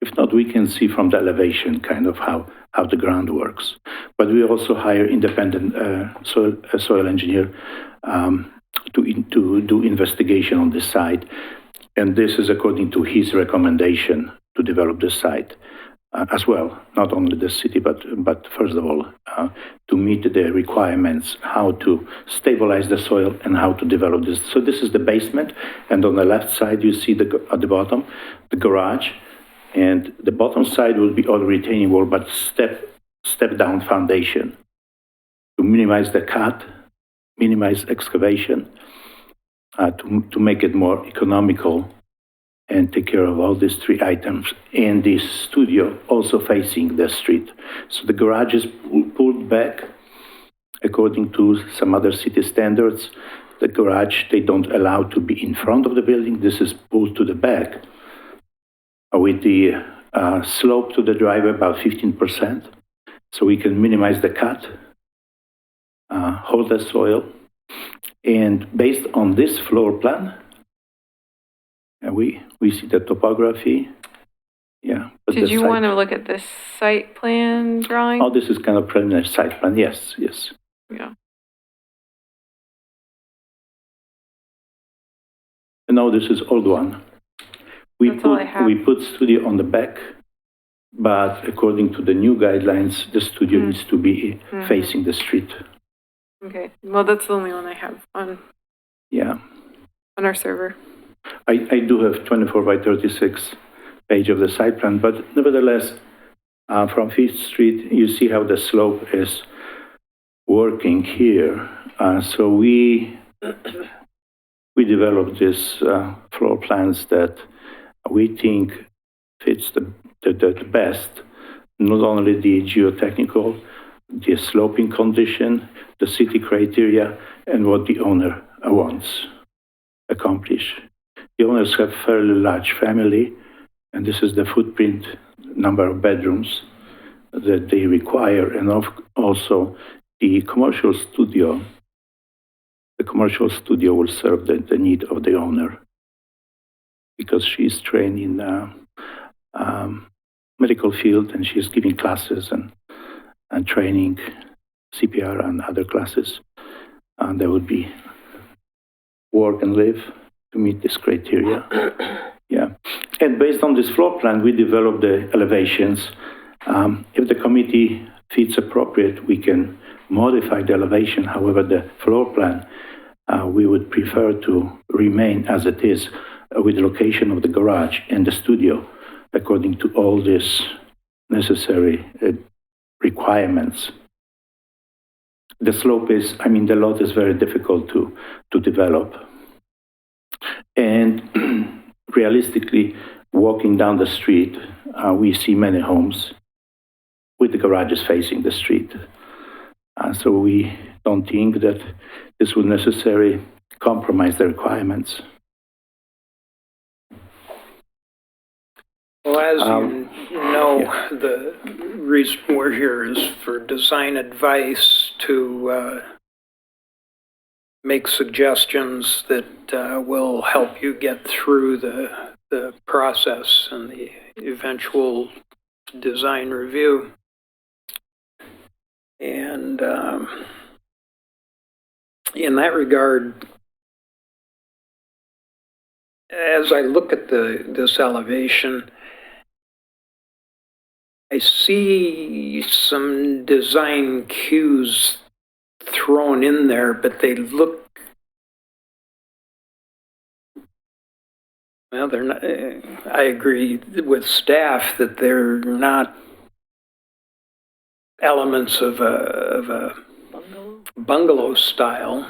If not, we can see from the elevation kind of how the ground works. But we also hire independent soil engineer to do investigation on this site. And this is according to his recommendation to develop this site as well, not only the city, but first of all, to meet the requirements, how to stabilize the soil and how to develop this. So this is the basement. And on the left side, you see at the bottom, the garage. And the bottom side will be all retaining wall, but step down foundation to minimize the cut, minimize excavation, to make it more economical and take care of all these 3 items. And the studio also facing the street. So the garage is pulled back according to some other city standards. The garage, they don't allow to be in front of the building. This is pulled to the back with the slope to the driveway about 15%, so we can minimize the cut, hold the soil. And based on this floor plan, we see the topography. Yeah. but Did the you site- want to look at this site plan drawing? Oh, this is kind of preliminary site plan. Yes, yes. Yeah. No, this is old one. We That's all I have. put studio on the back, but according to the new guidelines, the studio needs to be facing the street. Okay. Well, that's the only one I have on Yeah. our server. I do have 24 by 36 page of the site plan, but nevertheless, from Fifth Street, you see how the slope is working here. So we developed these floor plans that we think fits the best, not only the geotechnical, the sloping condition, the city criteria, and what the owner wants accomplish. The owners have fairly large family, and this is the footprint, number of bedrooms that they require, and also the commercial studio. The commercial studio will serve the need of the owner because she's trained in medical field and she's giving classes and training CPR and other classes. And there would be work and live to meet this criteria. Yeah. And based on this floor plan, we developed the elevations. If the committee feels appropriate, we can modify the elevation. However, the floor plan, we would prefer to remain as it is with the location of the garage and the studio, according to all these necessary requirements. The slope is, the lot is very difficult to develop. And realistically, walking down the street, we see many homes with the garages facing the street. So we don't think that this would necessarily compromise the requirements. Well, as you know, the reason we're here is for design advice to make suggestions that will help you get through the process and the eventual design review. And in that regard, as I look at this elevation, I see some design cues thrown in there, but they look, well, they're not, I agree with staff that they're not elements of a bungalow style.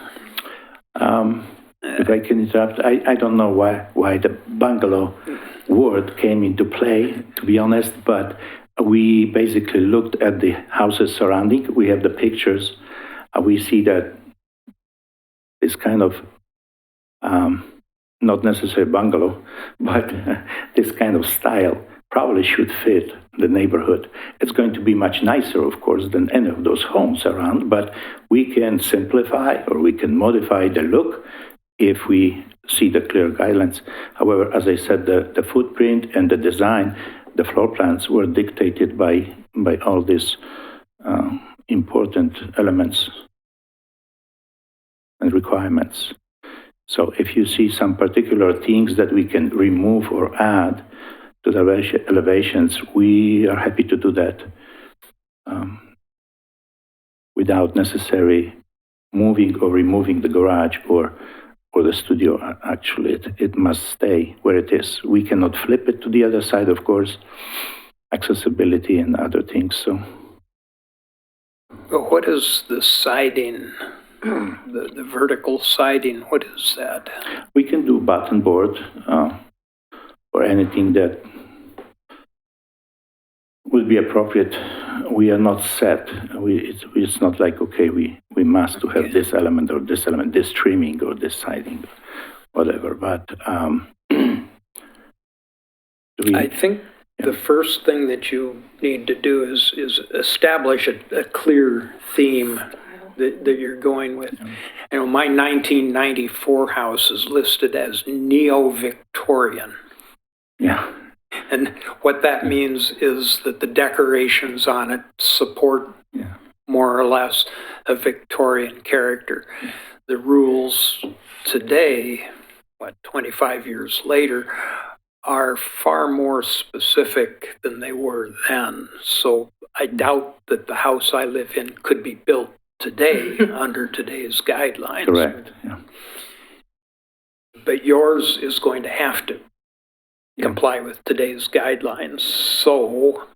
If I can interrupt, I don't know why the bungalow word came into play, to be honest, but we basically looked at the houses surrounding. We have the pictures. We see that this kind of, not necessarily bungalow, but this kind of style probably should fit the neighborhood. It's going to be much nicer, of course, than any of those homes around, but we can simplify or we can modify the look if we see the clear guidelines. However, as I said, the footprint and the design, the floor plans were dictated by all these important elements and requirements. So if you see some particular things that we can remove or add to the elevations, we are happy to do that without necessarily moving or removing the garage or the studio. Actually, it must stay where it is. We cannot flip it to the other side, of course, accessibility and other things. So, But what is the siding, the vertical siding? What is that? we can do button board or anything that will be appropriate. We are not set. It's not like, okay, we must to have this element or this element, this trimming or this siding, whatever. But I think The first thing that you need to do is establish a clear theme that you're going with. You know, my 1994 house is listed as neo-Victorian. Yeah. And what that means is that the decorations on it support Yeah. more or less a Victorian character. The rules today, 25 years later, are far more specific than they were then. So I doubt that the house I live in could be built today under today's guidelines. Correct. Yeah. But yours is going to have to comply with today's guidelines. So,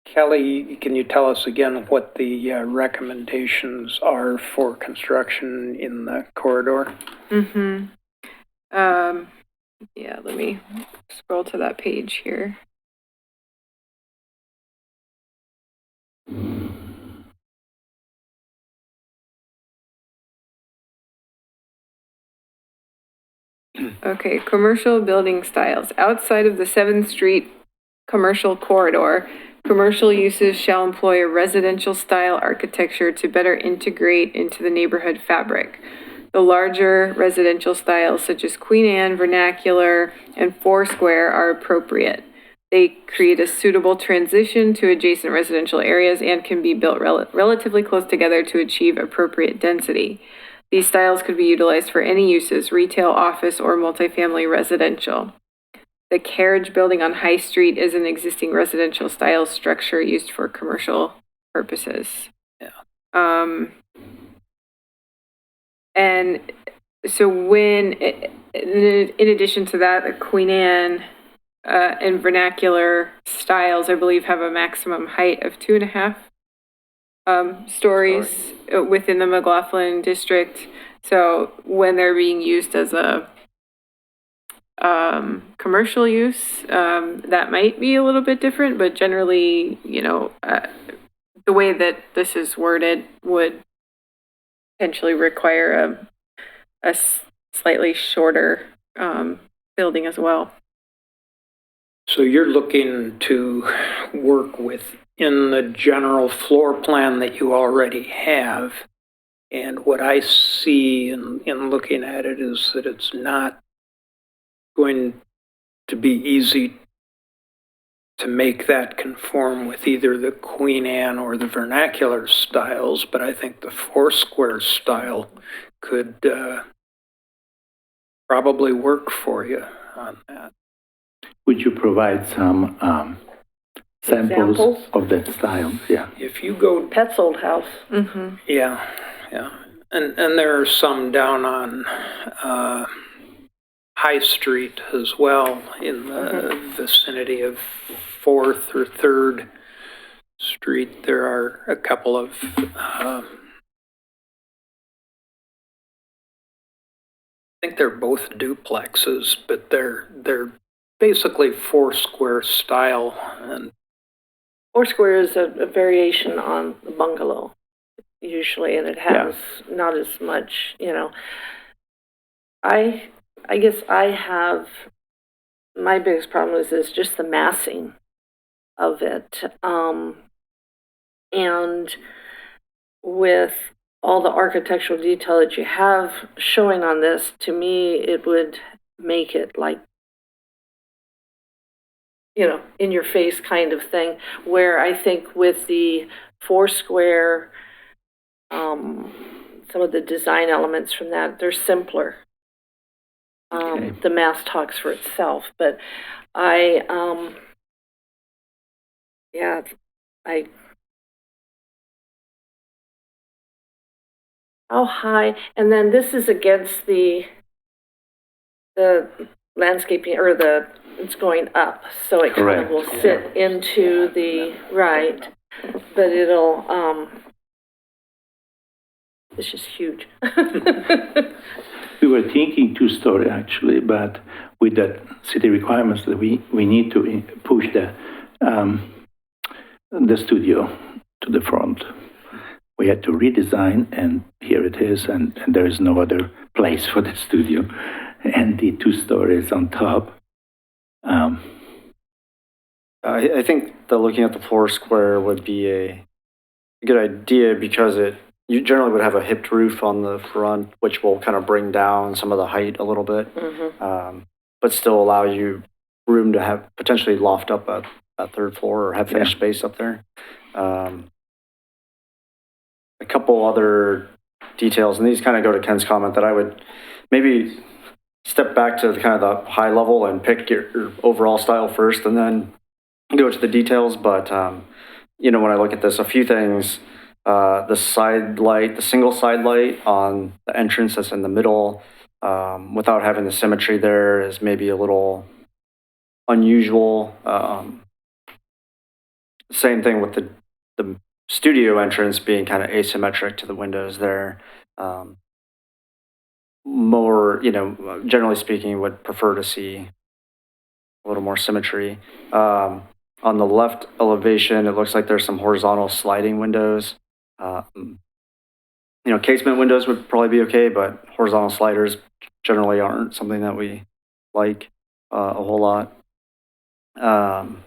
Kelly, can you tell us again what the recommendations are for construction in the corridor? Mm-hmm. Yeah, let me scroll to that page here. Okay, commercial building styles. Outside of the 7th Street commercial corridor, commercial uses shall employ a residential style architecture to better integrate into the neighborhood fabric. The larger residential styles such as Queen Anne, vernacular, and Foursquare are appropriate. They create a suitable transition to adjacent residential areas and can be built relatively close together to achieve appropriate density. These styles could be utilized for any uses, retail, office, or multifamily residential. The carriage building on High Street is an existing residential style structure used for commercial purposes. Yeah. And so when, in addition to that, the Queen Anne and vernacular styles, I believe, have a maximum height of 2.5 stories within the McLaughlin district. So when they're being used as a commercial use, that might be a little bit different, but generally, you know, the way that this is worded would potentially require a slightly shorter building as well. So you're looking to work within the general floor plan that you already have. And what I see in looking at it is that it's not going to be easy to make that conform with either the Queen Anne or the vernacular styles, but I think the Foursquare style could probably work for you on that. Would you provide some samples Examples? of that style? Yeah. If you go, Pet's old house. Mm-hmm. yeah. And there are some down on High Street as well, in the vicinity of 4th or 3rd Street. There are a couple of I think they're both duplexes, but they're basically Foursquare style. And Foursquare is a variation on the bungalow, usually, and it has not as much, you know. I guess I have, my biggest problem is just the massing of it. And with all the architectural detail that you have showing on this, to me, it would make it like, you know, in your face kind of thing, where I think with the Foursquare, some of the design elements from that, they're simpler. The mass talks for itself, but how high, and then this is against the landscaping, or it's going up, so it kind of Correct. will sit into the right, but it'll, it's just huge. We were thinking 2-story actually, but with the city requirements that we need to push the studio to the front. We had to redesign, and here it is, and there is no other place for the studio. and the 2 stories on top. I think that looking at the floor square would be a good idea because you generally would have a hipped roof on the front, which will kind of bring down some of the height a little bit, but still allow you room to have potentially loft up a 3rd floor or have finished space up there. A couple other details, and these kind of go to Ken's comment that I would maybe step back to the kind of the high level and pick your overall style first and then go to the details. But, when I look at this, a few things, the side light, the single side light on the entrance that's in the middle, without having the symmetry there is maybe a little unusual. Same thing with the studio entrance being kind of asymmetric to the windows there. More, generally speaking, would prefer to see a little more symmetry. On the left elevation, it looks like there's some horizontal sliding windows. Casement windows would probably be okay, but horizontal sliders generally aren't something that we like a whole lot. On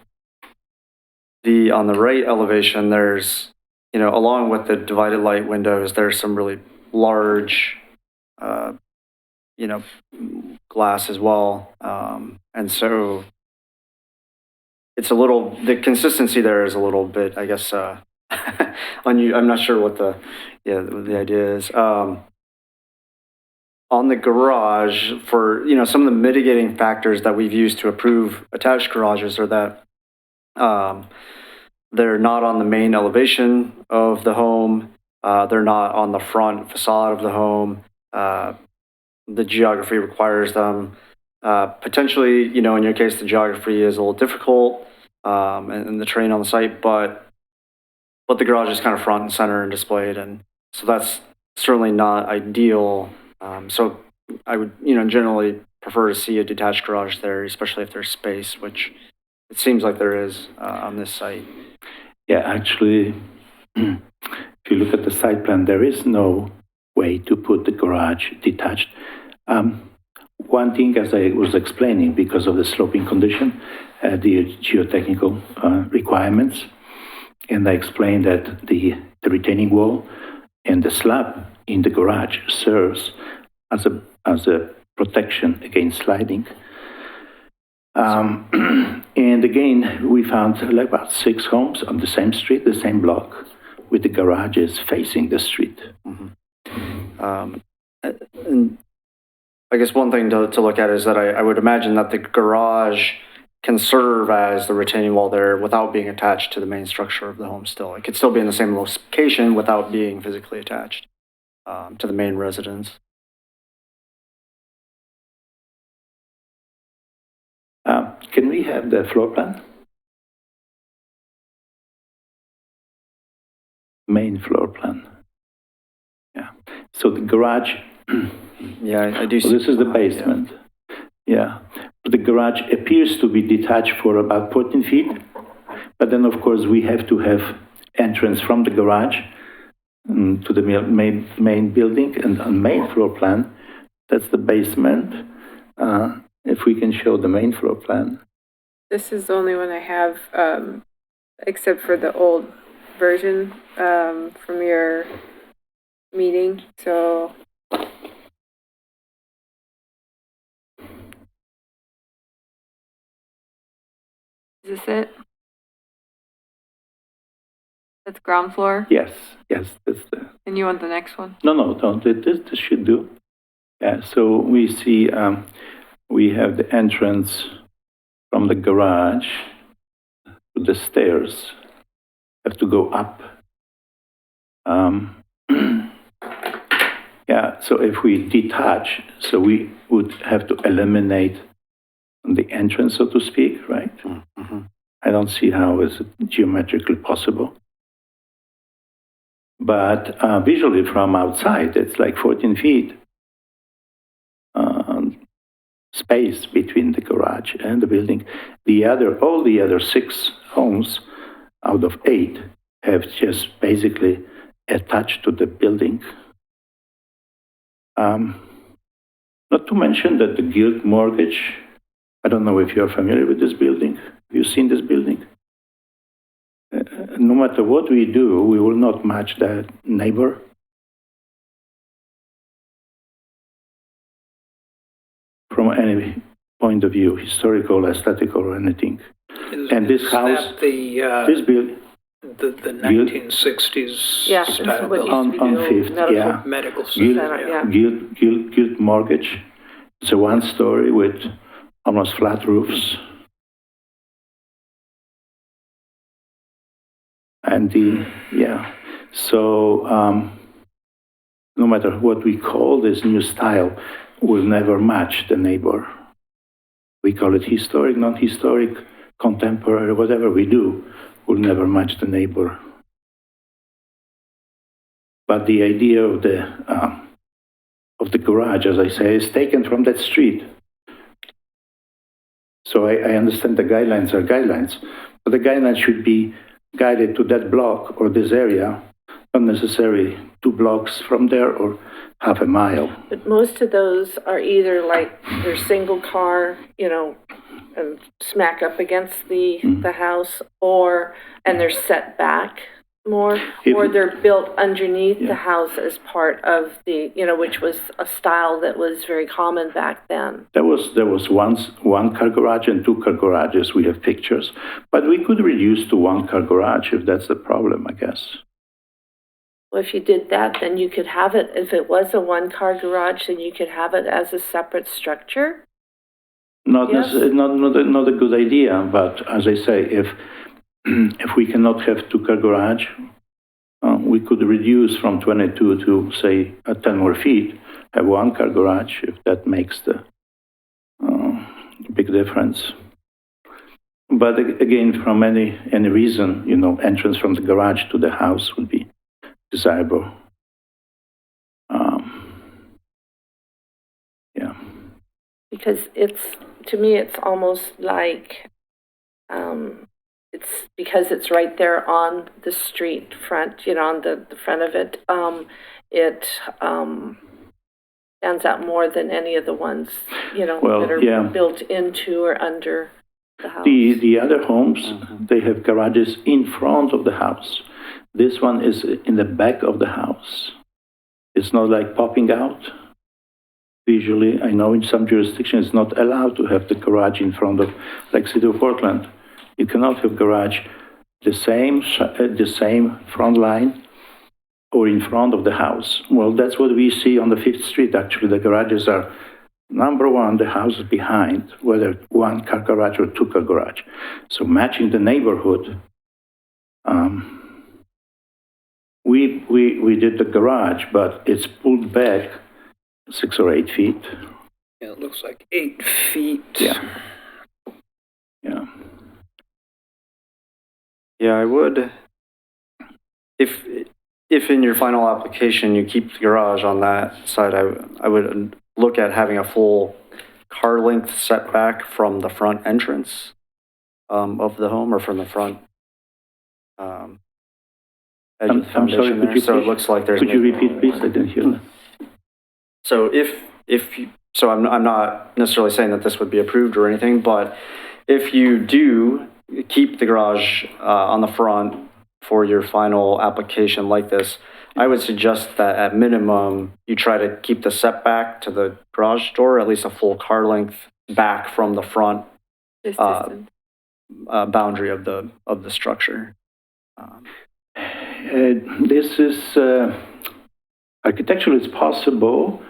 the right elevation, there's, along with the divided light windows, there's some really large, glass as well. And so it's the consistency there is a little bit, I guess, I'm not sure what the idea is. On the garage, for, some of the mitigating factors that we've used to approve attached garages are that they're not on the main elevation of the home. They're not on the front facade of the home. The geography requires them. Potentially, in your case, the geography is a little difficult and the terrain on the site, but the garage is kind of front and center and displayed, and so that's certainly not ideal. So I would, generally prefer to see a detached garage there, especially if there's space, which it seems like there is on this site. Yeah, actually, if you look at the site plan, there is no way to put the garage detached. One thing, as I was explaining, because of the sloping condition, the geotechnical requirements, and I explained that the retaining wall and the slab in the garage serves as a protection against sliding. And again, we found like about 6 homes on the same street, the same block, with the garages facing the street. And I guess one thing to look at is that I would imagine that the garage can serve as the retaining wall there without being attached to the main structure of the home still. It could still be in the same location without being physically attached to the main residence. Can we have the floor plan? Main floor plan. Yeah. So the garage. Yeah, I do see. So this is the basement. Yeah. The garage appears to be detached for about 14 feet. But then, of course, we have to have entrance from the garage to the main building. And on main floor plan, that's the basement. If we can show the main floor plan. This is the only one I have, except for the old version from your meeting. So is this it? That's ground floor? Yes, that's the. And you want the next one? No, don't. This should do. Yeah, so we see we have the entrance from the garage to the stairs. Have to go up. Yeah, so if we detach, so we would have to eliminate the entrance, so to speak, right? Mm-hmm. I don't see how is it geometrically possible. But visually from outside, it's like 14 feet space between the garage and the building. All the other 6 homes out of 8 have just basically attached to the building. Not to mention that the Guild Mortgage, I don't know if you're familiar with this building. Have you seen this building? No matter what we do, we will not match that neighbor. From any point of view, historical, aesthetical, or anything. And this Is house, that the, this building, the 1960s Yeah, this is style what building? used to be On the old Fifth, medical yeah. Medical Guild, center, yeah. Guild Mortgage. It's a one-story with almost flat roofs. And so no matter what we call this new style, will never match the neighbor. We call it historic, non-historic, contemporary, whatever we do, will never match the neighbor. But the idea of the garage, as I say, is taken from that street. So I understand the guidelines are guidelines, but the guidelines should be guided to that block or this area, not necessarily 2 blocks from there or half a mile. But most of those are either like they're single car, you know, and smack up against the house, and they're set back more, or they're built underneath the house as part of the, you know, which was a style that was very common back then. There was once 1-car garage and 2-car garages. We have pictures, but we could reduce to 1-car garage if that's the problem, I guess. Well, if you did that, then you could have it, if it was a 1-car garage, then you could have it as a separate structure. Not Yes. not a good idea, but as I say, if we cannot have 2-car garage, we could reduce from 22 to say 10 more feet, have 1-car garage if that makes the big difference. But again, from any reason, you know, entrance from the garage to the house would be desirable. Yeah. Because to me, it's almost like, it's because it's right there on the street front, you know, on the front of it, it stands out more than any of the ones, you know, Well, that are yeah. built into or under the house. The other homes, they have garages in front of the house. This one is in the back of the house. It's not like popping out. Usually, I know in some jurisdictions it's not allowed to have the garage in front of, like City of Portland. You cannot have garage the same front line or in front of the house. Well, that's what we see on the 5th Street. Actually, the garages are, number one, the houses behind, whether 1-car garage or 2-car garage. So matching the neighborhood, we did the garage, but it's pulled back 6 or 8 feet. Yeah, it looks like 8 feet. Yeah. Yeah, I would, if in your final application you keep the garage on that side, I would look at having a full car length setback from the front entrance of the home, or from the front edge of the I'm sorry, foundation could there. you So it please- looks like there's. Could you repeat, please? I didn't hear that. So I'm not necessarily saying that this would be approved or anything, but if you do keep the garage on the front for your final application like this, I would suggest that at minimum, you try to keep the setback to the garage door, at least a full car length back from the front This distance. boundary of the structure. This is architecturally it's possible.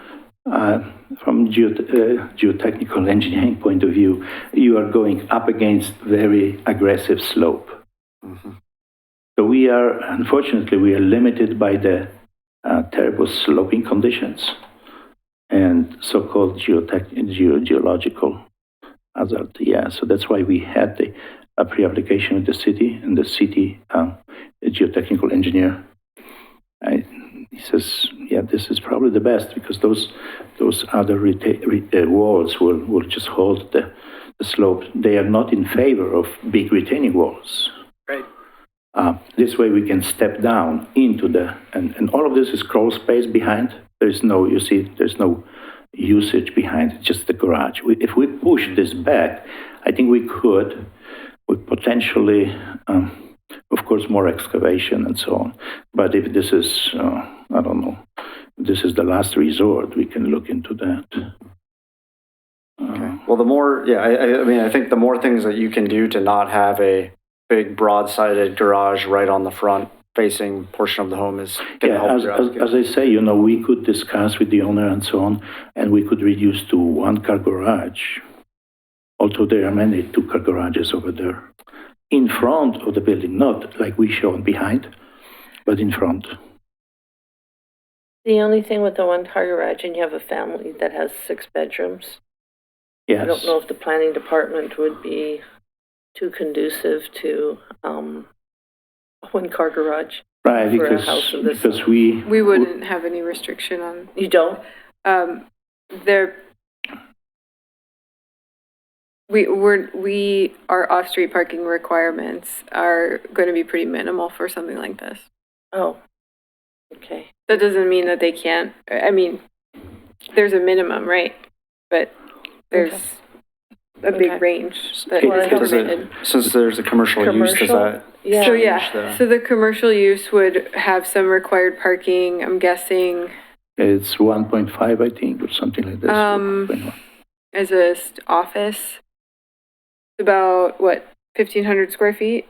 From geotechnical engineering point of view, you are going up against very aggressive slope. Mhm. So unfortunately, we are limited by the terrible sloping conditions and so-called geological hazard. Yeah, so that's why we had the pre-application with the city, and the city geotechnical engineer, he says, yeah, this is probably the best, because those other walls will just hold the slope. They are not in favor of big retaining walls. Right. This way we can step down into and all of this is crawl space behind. There's no usage behind just the garage. If we push this back, I think we could, with potentially, of course, more excavation and so on. But if this is, I don't know, this is the last resort, we can look into that. Okay. Well, the more, yeah, I mean, I think the more things that you can do to not have a big broad-sided garage right on the front facing portion of the home is going to help your application. As I say, we could discuss with the owner and so on, and we could reduce to one-car garage. Although there are many two-car garages over there. In front of the building, not like we showed behind, but in front. The only thing with the one-car garage, and you have a family that has 6 bedrooms, Yes. I don't know if the planning department would be too conducive to a one-car garage. Right, for a house of this because size. We wouldn't have any restriction on, You don't? there. Our off-street parking requirements are going to be pretty minimal for something like this. Oh, okay. That doesn't mean that they can't, I mean, there's a minimum, right? But there's a Okay. big range that Well, is Does it- permitted. since there's a commercial use, does Commercial? that? Yeah. So change yeah, the- so the commercial use would have some required parking, I'm guessing, It's 1.5, I think, or something like this. as a office. About, what, 1,500 square feet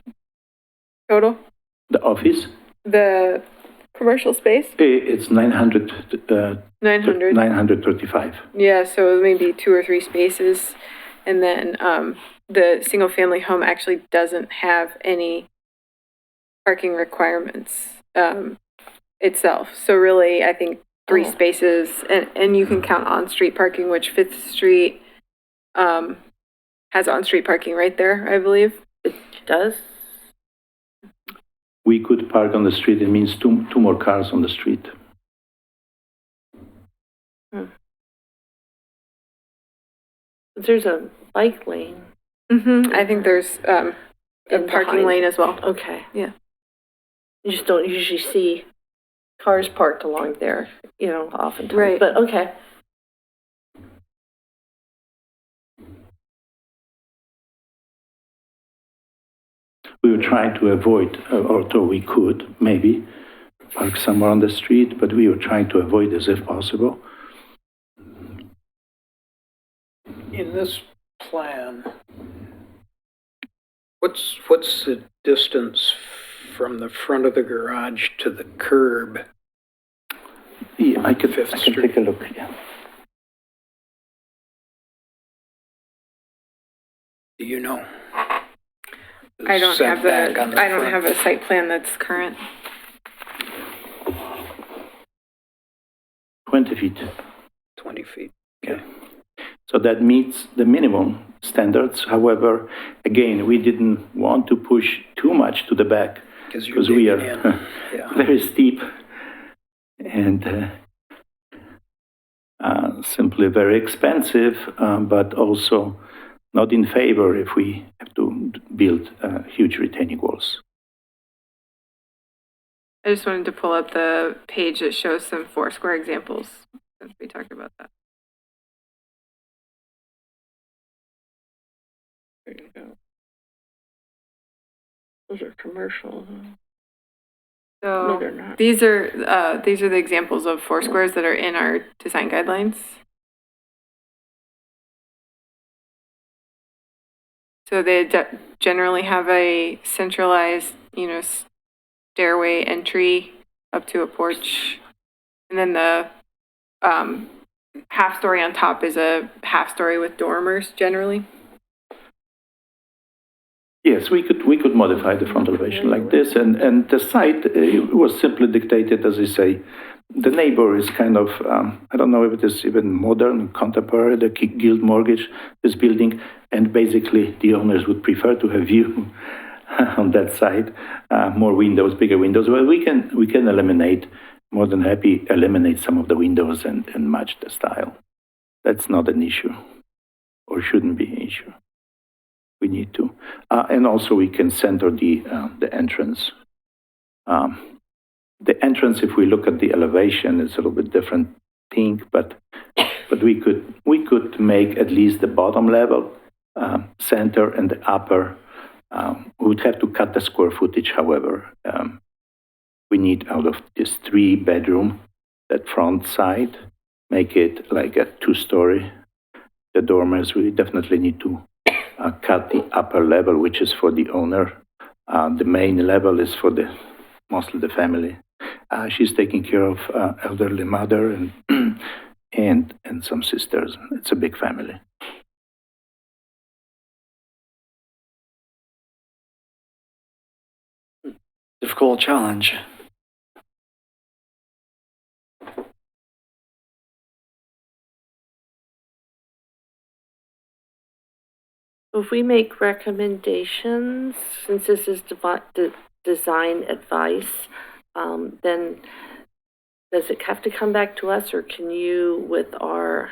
total? The office, The commercial space? it's 900. 935. Yeah, so maybe 2 or 3 spaces. And then the single-family home actually doesn't have any parking requirements itself. So really, I think 3 Oh. spaces, and you can count on-street parking, which Fifth Street has on-street parking right there, I believe. It does? We could park on the street, it means two more cars on the street. There's a bike lane. I think there's a And parking behind. lane as well. Okay. Yeah. You just don't usually see cars parked along there, oftentimes. Right. But, okay. We were trying to avoid, although we could, maybe, park somewhere on the street, but we were trying to avoid as if possible. In this plan, what's the distance from the front of the garage to the curb? Yeah, I can Fifth take Street. a look, yeah. Do you know? I don't have Setback on the I don't front. have a site plan that's current. 20 feet. 20 feet. So that meets the minimum standards. However, again, we didn't want to push too much to the back Because you're because we digging are in. Yeah. very steep and simply very expensive, but also not in favor if we have to build huge retaining walls. I just wanted to pull up the page that shows some Foursquare examples since we talked about that. There you go. Those are commercial. No, So they're not. these are the examples of Foursquares that are in our design guidelines. So they generally have a centralized, stairway entry up to a porch. And then the half story on top is a half story with dormers generally. Yes, we could modify the front elevation like this, and the site was simply dictated, as I say. The neighbor is kind of, I don't know if it is even modern, contemporary, the Guild Mortgage, this building, and basically the owners would prefer to have view on that side, more windows, bigger windows. Well, we can eliminate, more than happy, eliminate some of the windows and match the style. That's not an issue, or shouldn't be an issue. We need to. And also we can center the entrance. The entrance, if we look at the elevation, is a little bit different thing, but but we could make at least the bottom level, center, and the upper. We would have to cut the square footage, however. We need out of this 3-bedroom, that front side, make it like a 2-story. The dormers, we definitely need to cut the upper level, which is for the owner. The main level is for mostly the family. She's taking care of elderly mother and some sisters. It's a big family. Difficult challenge. If we make recommendations, since this is design advice, then does it have to come back to us, or can you with our,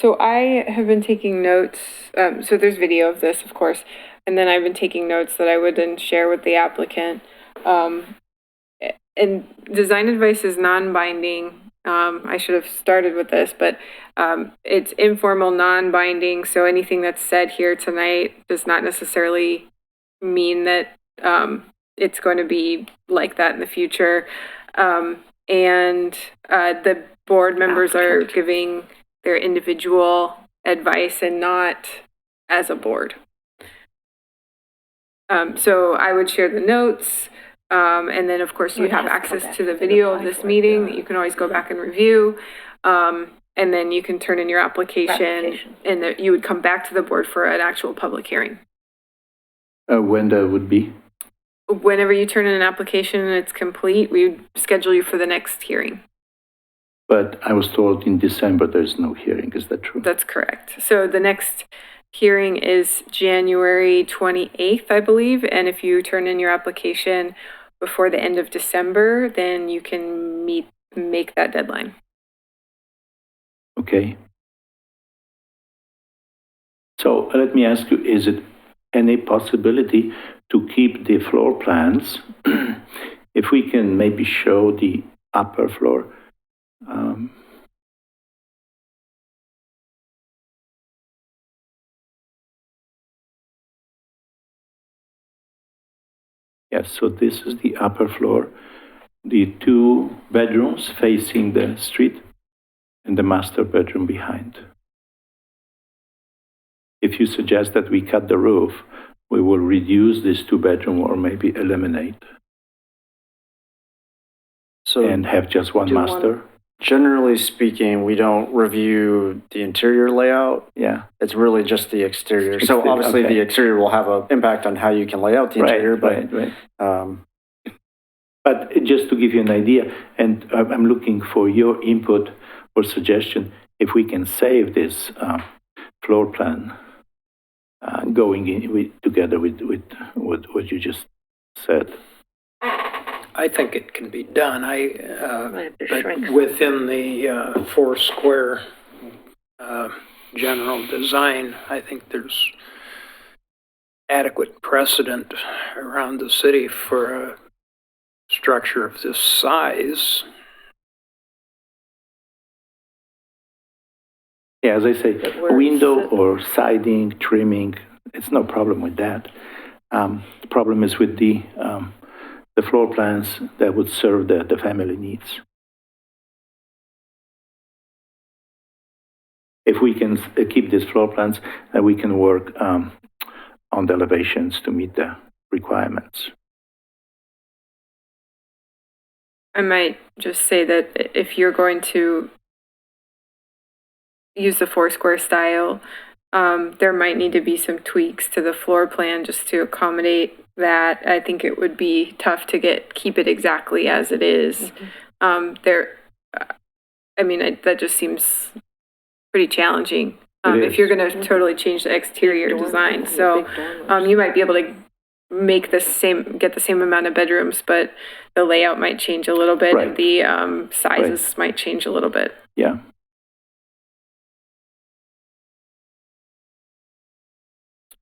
So I have been taking notes. So there's video of this, of course, and then I've been taking notes that I would then share with the applicant. And design advice is non-binding. I should have started with this, but it's informal, non-binding. So anything that's said here tonight does not necessarily mean that it's going to be like that in the future. And the board members are giving their individual advice and not as a board. So I would share the notes. And then, of course, you have access to the video of this meeting that you can always go back and review. And then you can turn in your application, and you would come back to the board for an actual public hearing. When that would be? Whenever you turn in an application and it's complete, we would schedule you for the next hearing. But I was told in December there's no hearing. Is that true? That's correct. So the next hearing is January 28th, I believe. And if you turn in your application before the end of December, then you can make that deadline. Okay. So let me ask you, is it any possibility to keep the floor plans? If we can maybe show the upper floor. Yes, so this is the upper floor. The 2 bedrooms facing the street and the master bedroom behind. If you suggest that we cut the roof, we will reduce this 2-bedroom or maybe eliminate So and have just one do one. master. generally speaking, we don't review the interior layout. Yeah, It's really just the exterior. So Exterior, obviously okay. the exterior will have an impact on how you can lay out the interior, right. but But just to give you an idea, and I'm looking for your input or suggestion, if we can save this floor plan going in together with what you just said. I think it can be done. Might have to But shrink. within the 4-square general design, I think there's adequate precedent around the city for a structure of this size. Yeah, as I say, where window it's- or siding, trimming, it's no problem with that. The problem is with the floor plans that would serve the family needs. If we can keep these floor plans, then we can work on the elevations to meet the requirements. I might just say that if you're going to use the 4-square style, there might need to be some tweaks to the floor plan just to accommodate that. I think it would be tough to keep it exactly as it is. That just seems pretty challenging. It If is. you're going to totally change the exterior design. So you might be able to get the same amount of bedrooms, but the layout might change a little bit. Right. And the sizes might change a little bit. Yeah.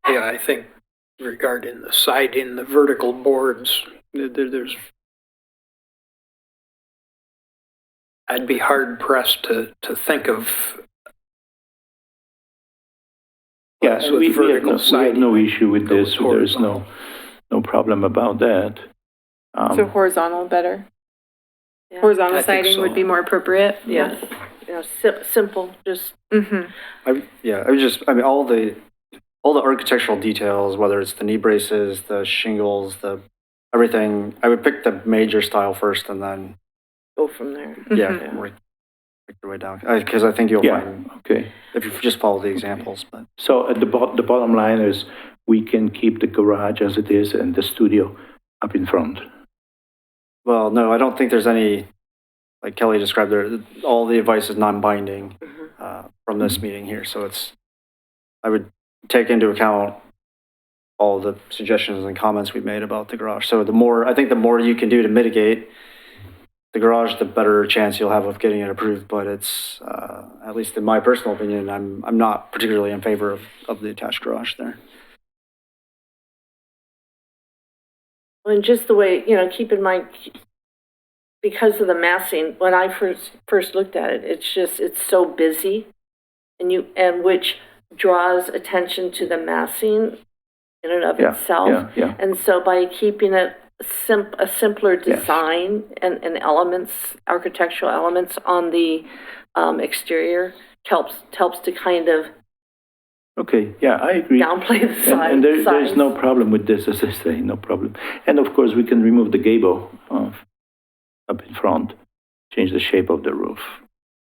Yeah, I think regarding the siding, the vertical boards, there's I'd be hard pressed to think of. Yeah, place we, with vertical we have siding no issue with goes this. So there is horizontal. no problem about that. So horizontal better. Yeah. Horizontal I think siding would so. be more appropriate. Yes, simple, just, Mm-hmm. I mean, all the architectural details, whether it's the knee braces, the shingles, everything, I would pick the major style first and then, go from there. yeah, Mhm. work your way down. Because I think you'll Yeah, find, okay. if you just follow the examples, but. So at the bottom line is we can keep the garage as it is and the studio up in front. Well, no, I don't think there's any, like Kelly described there, all the advice is non-binding from this meeting here. So I would take into account all the suggestions and comments we've made about the garage. So I think the more you can do to mitigate the garage, the better chance you'll have of getting it approved. But it's, at least in my personal opinion, I'm not particularly in favor of the attached garage there. And just the way, keep in mind, because of the massing, when I first looked at it, it's so busy, and which draws attention to the massing in and of itself. Yeah. And so by keeping it a simpler Yes. design and elements, architectural elements on the exterior helps to kind of Okay, yeah, I agree. downplay the size. And there's no problem with this, as I say, no problem. And of course, we can remove the gable up in front, change the shape of the roof.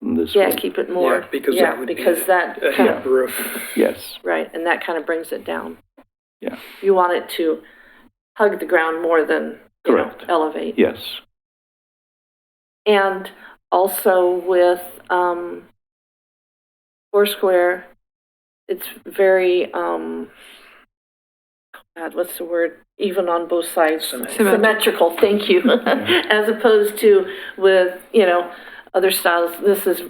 This Yeah, way. keep it more. Yeah, because that would be because that A kind hip of, roof. Yes, right, and that kind of brings it down. Yeah. You want it to hug the ground more than, Correct. elevate. yes. And also with Foursquare, it's very, God, what's the word? Even on both sides. Symmetrical, thank you. As opposed to with, other styles, this is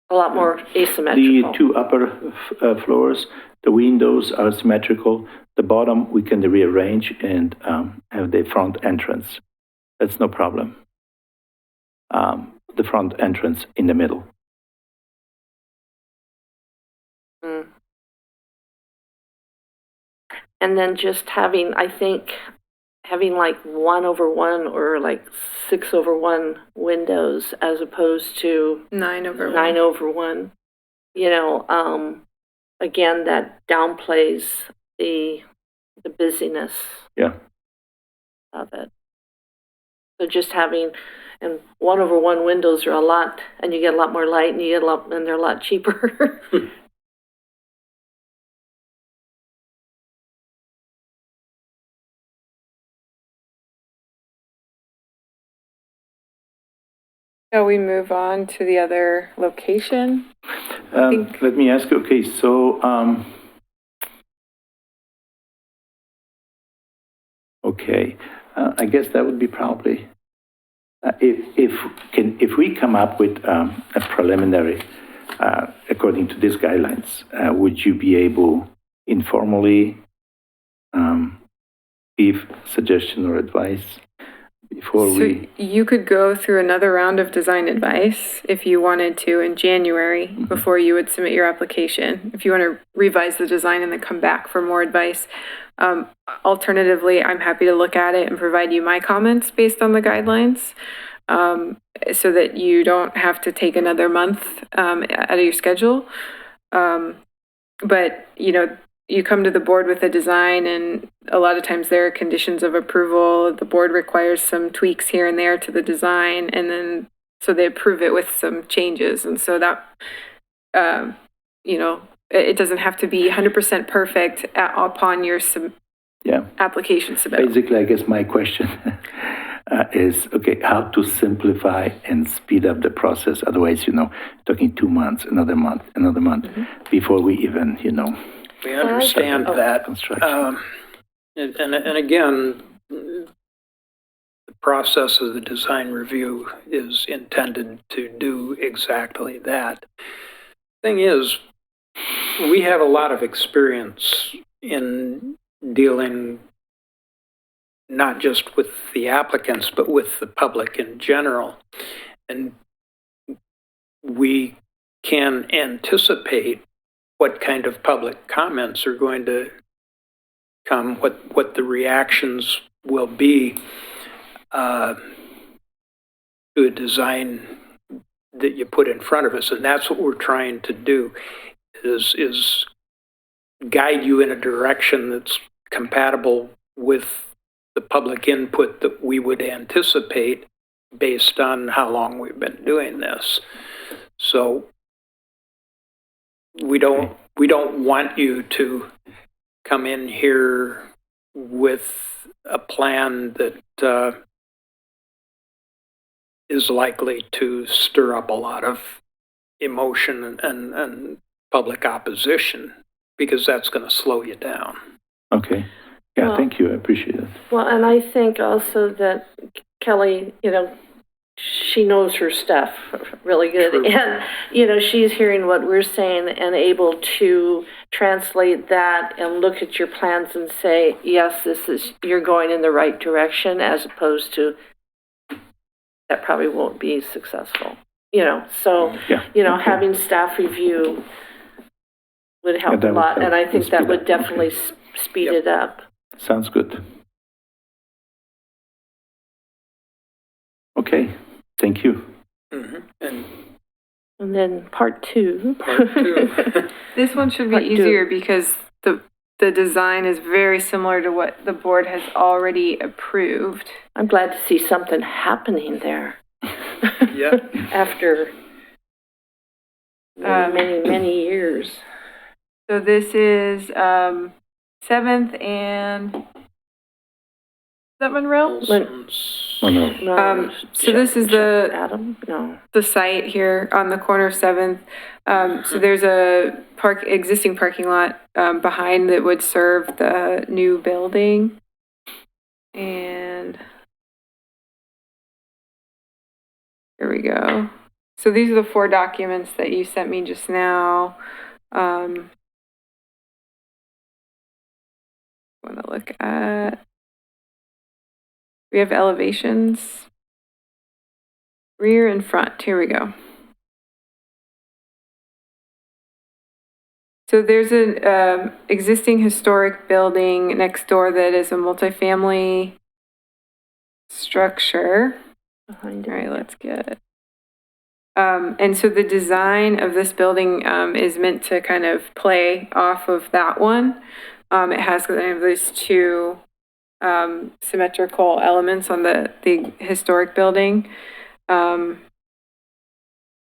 a lot more The asymmetrical. two upper floors, the windows are symmetrical. The bottom, we can rearrange and have the front entrance. That's no problem. The front entrance in the middle. Mm. And then just having, I think, having like 1/1 or like 6/1 windows as opposed to 9/1. 9/1. Again, that downplays the busyness Yeah. of it. So just having, and 1/1 windows are a lot, and you get a lot more light, and and they're a lot cheaper. Shall we move on to the other location? think- Let me ask you, okay, so, okay, I guess that would be probably, if we come up with a preliminary, according to these guidelines, would you be able informally give suggestion or advice before So we? you could go through another round of design advice if you wanted to in January before you would submit your application. If you want to revise the design and then come back for more advice. Alternatively, I'm happy to look at it and provide you my comments based on the guidelines, so that you don't have to take another month out of your schedule. But, you come to the board with a design, and a lot of times there are conditions of approval. The board requires some tweaks here and there to the design, and then so they approve it with some changes. And so that, it doesn't have to be 100% perfect upon your Yeah. application submittal. Basically, I guess my question is, okay, how to simplify and speed up the process? Otherwise, talking 2 months, another month, before we even, We understand that. construction. And again, the process of the design review is intended to do exactly that. Thing is, we have a lot of experience in dealing not just with the applicants, but with the public in general. And we can anticipate what kind of public comments are going to come, what the reactions will be to a design that you put in front of us. And that's what we're trying to do, is guide you in a direction that's compatible with the public input that we would anticipate based on how long we've been doing this. So we don't want you to come in here with a plan that is likely to stir up a lot of emotion and public opposition, because that's going to slow you down. Okay. Yeah, Well- thank you. I appreciate it. Well, and I think also that Kelly, she knows her stuff really good. True. And, she's hearing what we're saying and able to translate that and look at your plans and say, yes, you're going in the right direction, as opposed to that probably won't be successful. So, Yeah. okay. having staff review would help that a would lot. help. And I think Speed that up. would definitely Okay. speed Yep. it up. Sounds good. Okay, thank you. Mhm. And And then part two. Part two. This one should be Part two. easier because the design is very similar to what the board has already approved. I'm glad to see something happening there yeah, after Um, many years. So this is 7th and, is that Monroe? Oh, no. No, So this is the Adam? No. site here on the corner of 7th. So there's a existing parking lot behind that would serve the new building. And here we go. So these are the 4 documents that you sent me just now. Want to look at. We have elevations. Rear and front. Here we go. So there's an existing historic building next door that is a multifamily structure. Behind All it. right, let's get it. And so the design of this building is meant to kind of play off of that one. It has kind of these 2 symmetrical elements on the historic building.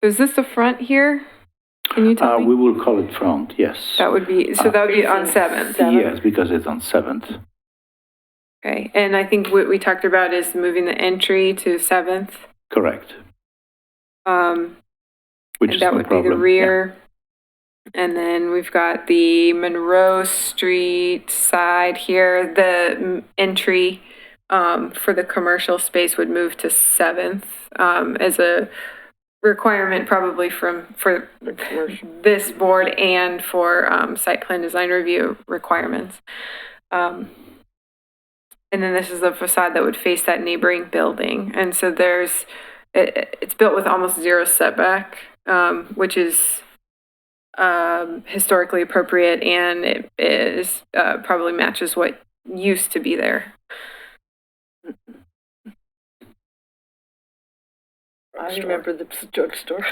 Is this the front here? Can you tell me? We will call it front, yes. That would be, so that would be on 7th. Yes, because it's on 7th. Okay, and I think what we talked about is moving the entry to 7th. Correct. Which And is that no would problem. be the rear. And then we've got the Monroe Street side here. The entry for the commercial space would move to 7th as a requirement probably for this board and for site plan design review requirements. And then this is the facade that would face that neighboring building. And so it's built with almost 0 setback, which is historically appropriate, and it is probably matches what used to be there. I remember the drugstore.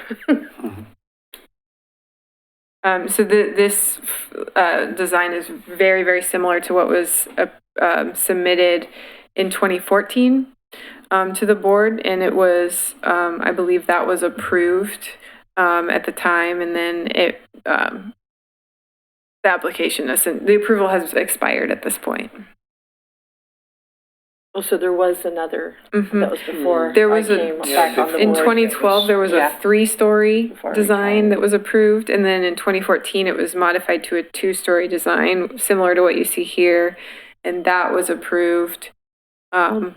So this design is very, very similar to what was submitted in 2014 to the board, and it was, I believe that was approved at the time, and then the application, the approval has expired at this point. Oh, so there was another, Mhm. that was before There was I a- came back on the In board. 2012, there was a Yeah. 3-story Before I design retired. that was approved, and then in 2014, it was modified to a 2-story design, similar to what you see here, and that was approved. And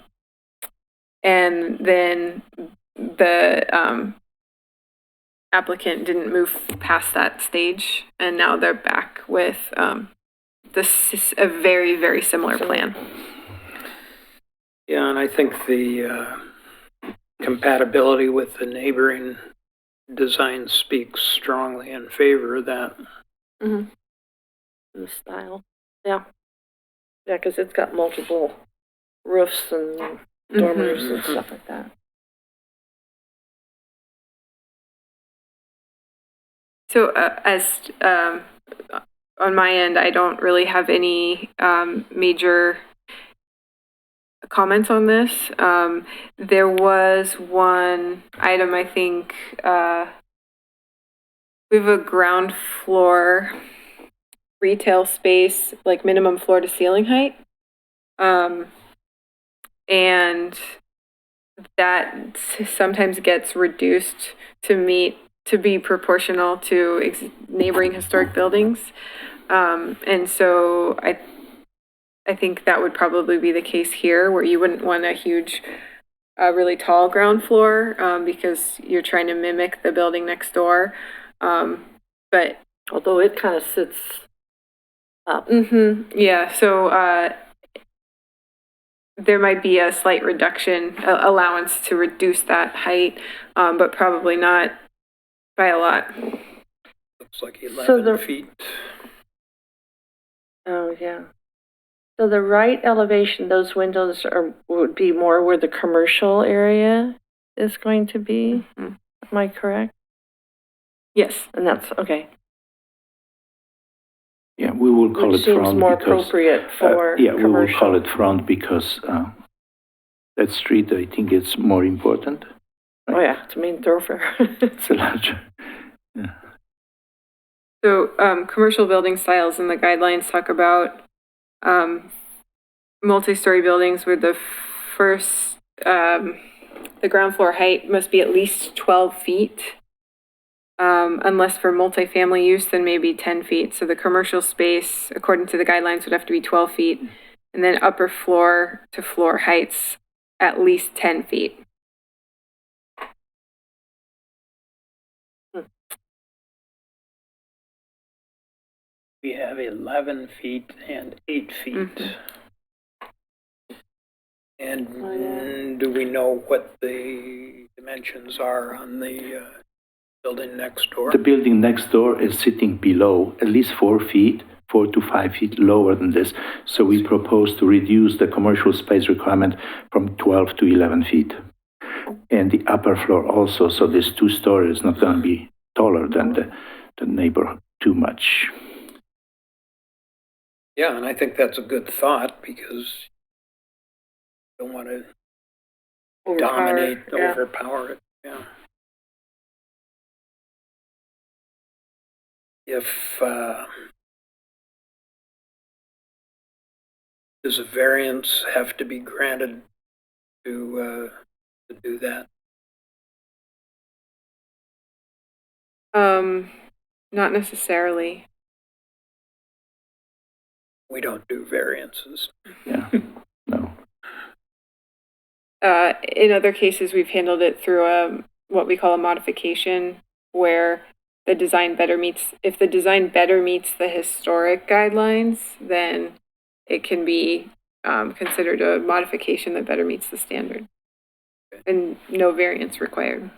then the applicant didn't move past that stage, and now they're back with this is a very, very similar plan. yeah, and I think the compatibility with the neighboring design speaks strongly in favor of that. The style, yeah. Yeah, because it's got multiple roofs and dormers and stuff like that. So on my end, I don't really have any major comments on this. There was one item, I think, we have a ground floor retail space, like minimum floor to ceiling height. And that sometimes gets reduced to be proportional to neighboring historic buildings. And so I think that would probably be the case here, where you wouldn't want a huge, really tall ground floor, because you're trying to mimic the building next door. But Although it kind of sits up. yeah, so there might be a slight reduction, allowance to reduce that height, but probably not by a lot. Looks like So 11 feet. Oh, yeah. So the right elevation, those windows would be more where the commercial area is going to be. Am I correct? Yes. And that's, okay. Yeah, we will call Which it seems front more because, appropriate for yeah, we will commercial. call it front because that street, I think, it's more important. Oh, yeah, it's a main thoroughfare. It's a larger. So, commercial building styles and the guidelines talk about multi-story buildings where the first, the ground floor height must be at least 12 feet. Unless for multifamily use, then maybe 10 feet. So the commercial space, according to the guidelines, would have to be 12 feet. And then upper floor to floor heights, at least 10 feet. We have 11 feet and 8 feet. And do we know what the dimensions are on the building next door? The building next door is sitting below, at least 4 feet, 4 to 5 feet lower than this. So we propose to reduce the commercial space requirement from 12 to 11 feet. And the upper floor also, so this 2-story is not going to be taller than the neighbor too much. Yeah, and I think that's a good thought because you don't want to dominate, overpower it. Yeah. If does a variance have to be granted to do that? Not necessarily. We don't do variances. Yeah, no. In other cases, we've handled it through what we call a modification, where the design if the design better meets the historic guidelines, then it can be considered a modification that better meets the standard. And no variance required.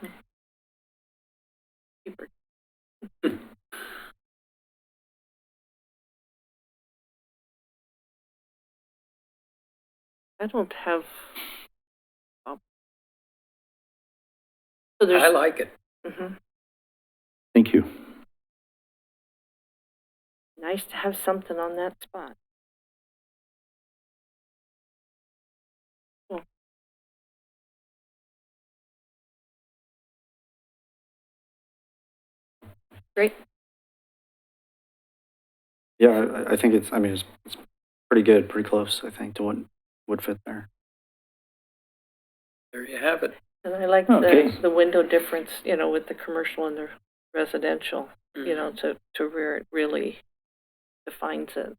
I don't have. So there's, I like it. Thank you. nice to have something on that spot. Cool. Great. Yeah, I think it's pretty good, pretty close, I think, to what would fit there. There you have it. And I like Okay. the window difference, with the commercial and the residential, to where it really defines it.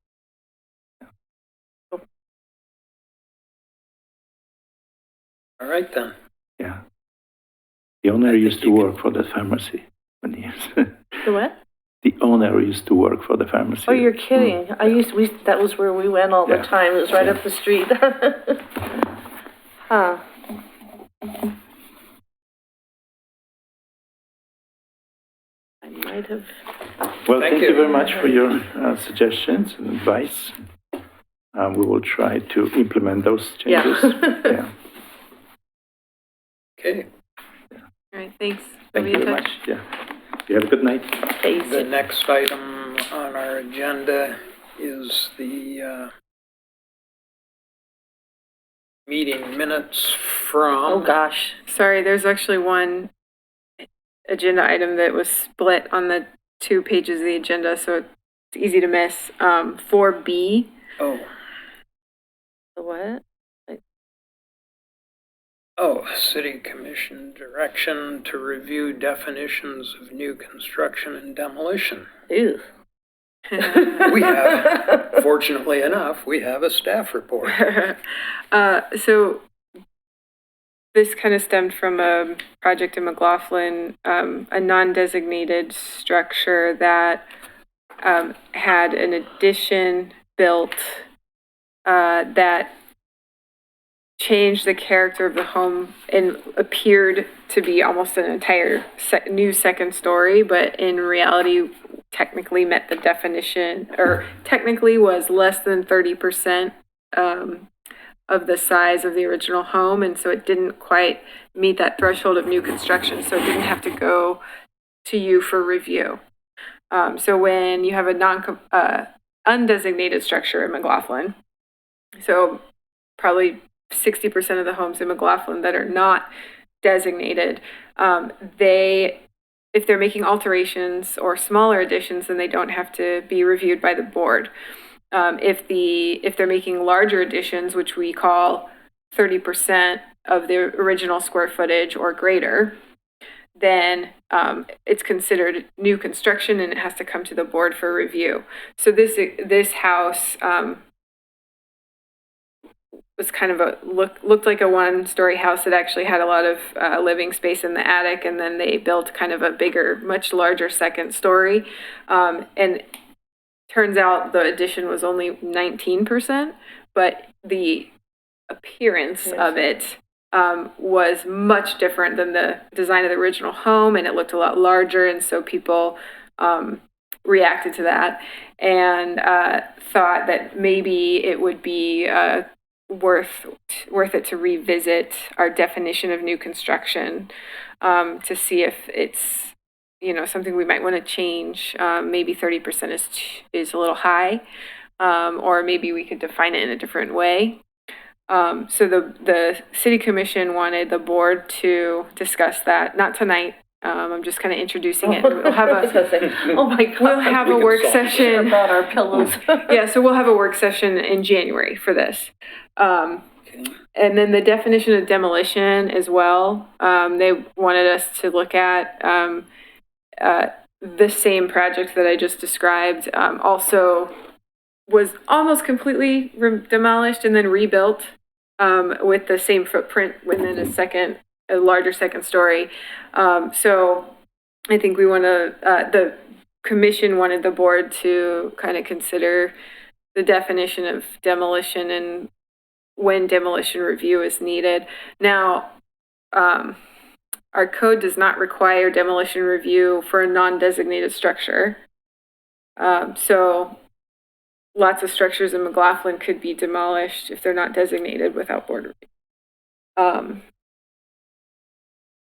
All right then. Yeah. The owner I think used to you can- work for the pharmacy many years. The what? The owner used to work for the pharmacy. Oh, you're kidding. That was where we went all the Yeah. time. It was right up the street. Huh. might have. Well, Thank thank you. you very much for your suggestions and advice. We will try to implement those changes. Yeah. Okay, All right, thanks. Thank We'll you be in very touch. much. Yeah. You have a good night. the next item on our agenda is the meeting minutes from. Oh, gosh. Sorry, there's actually one agenda item that was split on the 2 pages of the agenda, so it's easy to miss. 4B. Oh, The what? city commission direction to review definitions of new construction and demolition. Ew. We have, fortunately enough, we have a staff report. So this kind of stemmed from a project in McLaughlin, a non-designated structure that had an addition built that changed the character of the home and appeared to be almost an entire new second story, but in reality technically met the definition, or technically was less than 30% of the size of the original home, and so it didn't quite meet that threshold of new construction, so it didn't have to go to you for review. So when you have a undesignated structure in McLaughlin, so probably 60% of the homes in McLaughlin that are not designated, if they're making alterations or smaller additions, then they don't have to be reviewed by the board. If they're making larger additions, which we call 30% of the original square footage or greater, then it's considered new construction and it has to come to the board for review. So this house was kind of looked like a 1-story house that actually had a lot of living space in the attic, and then they built kind of a bigger, much larger second story. And turns out the addition was only 19%, but the appearance of it was much different than the design of the original home, and it looked a lot larger, and so people reacted to that and thought that maybe it would be worth it to revisit our definition of new construction to see if it's something we might want to change. Maybe 30% is a little high, or maybe we could define it in a different way. So the city commission wanted the board to discuss that, not tonight. I'm just kind of introducing it. We'll have Oh my God. we'll have a work session. About our pillows. Yeah, so we'll have a work session in January for this. And then the definition of demolition as well. They wanted us to look at the same project that I just described. Also was almost completely demolished and then rebuilt with the same footprint within a larger second story. So I think we want to, the commission wanted the board to kind of consider the definition of demolition and when demolition review is needed. Now, our code does not require demolition review for a non-designated structure. So lots of structures in McLaughlin could be demolished if they're not designated without board review.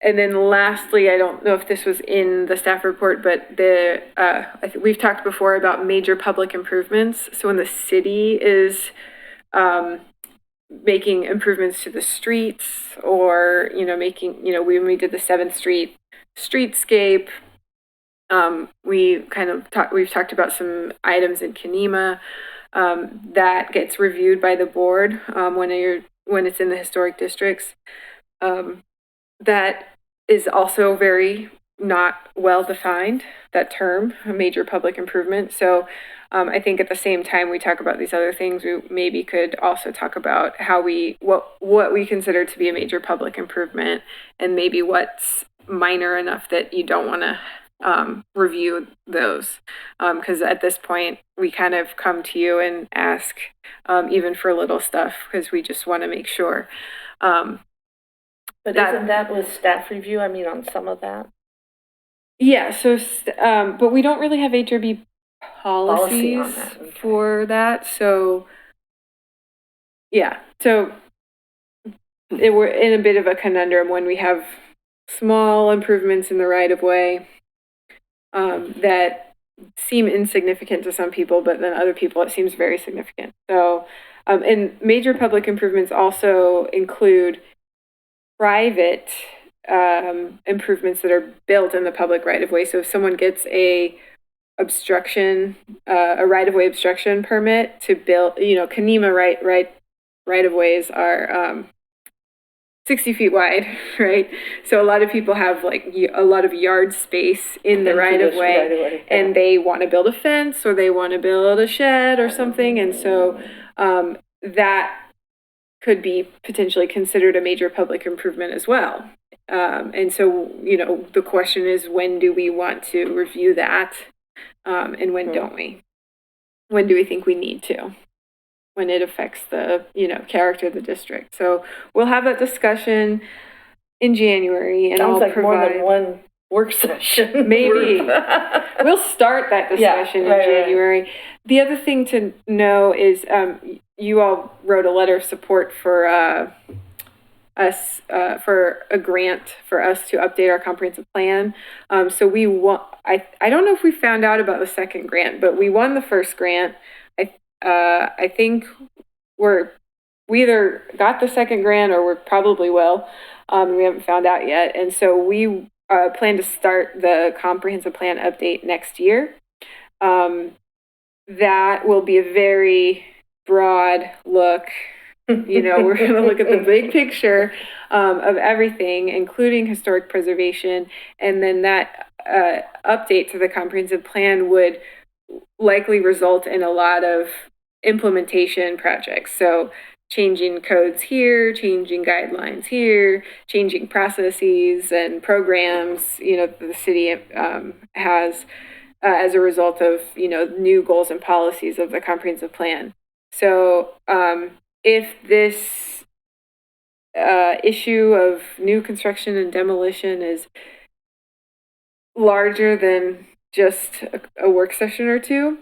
And then lastly, I don't know if this was in the staff report, but we've talked before about major public improvements. So when the city is making improvements to the streets, or when we did the 7th Street streetscape, we've talked about some items in Kenema that gets reviewed by the board when it's in the historic districts. That is also very not well defined, that term, a major public improvement. So I think at the same time we talk about these other things, we maybe could also talk about how what we consider to be a major public improvement, and maybe what's minor enough that you don't want to review those. Because at this point, we kind of come to you and ask even for little stuff, because we just want to make sure. But isn't that with staff review? I mean, on some of that? Yeah, so, but we don't really have HRB Policy on policies that, okay. for that, so, yeah, so we're in a bit of a conundrum when we have small improvements in the right of way that seem insignificant to some people, but then other people it seems very significant. So, and major public improvements also include private improvements that are built in the public right of way. So if someone gets a right of way obstruction permit to build, Kenema right of ways are 60 feet wide, right? So a lot of people have like a lot of yard space in the Into right of this way, right-of-way, yeah. and they want to build a fence or they want to build a shed or something, and so that could be potentially considered a major public improvement as well. And so, the question is, when do we want to review that? And when don't we? When do we think we need to? When it affects the, character of the district. So we'll have that discussion in January, and Sounds I'll like more than provide. one work session. Maybe. We'll start that discussion in January. The other thing to know is you all wrote a letter of support for us for a grant for us to update our comprehensive plan. So we want. I don't know if we found out about the second grant, but we won the first grant. I think we either got the second grant or we probably will. We haven't found out yet, and so we plan to start the comprehensive plan update next year. That will be a very broad look. We're going to look at the big picture of everything, including historic preservation, and then that update to the comprehensive plan would likely result in a lot of implementation projects. So changing codes here, changing guidelines here, changing processes and programs, the city has as a result of, new goals and policies of the comprehensive plan. So if this issue of new construction and demolition is larger than just a work session or two,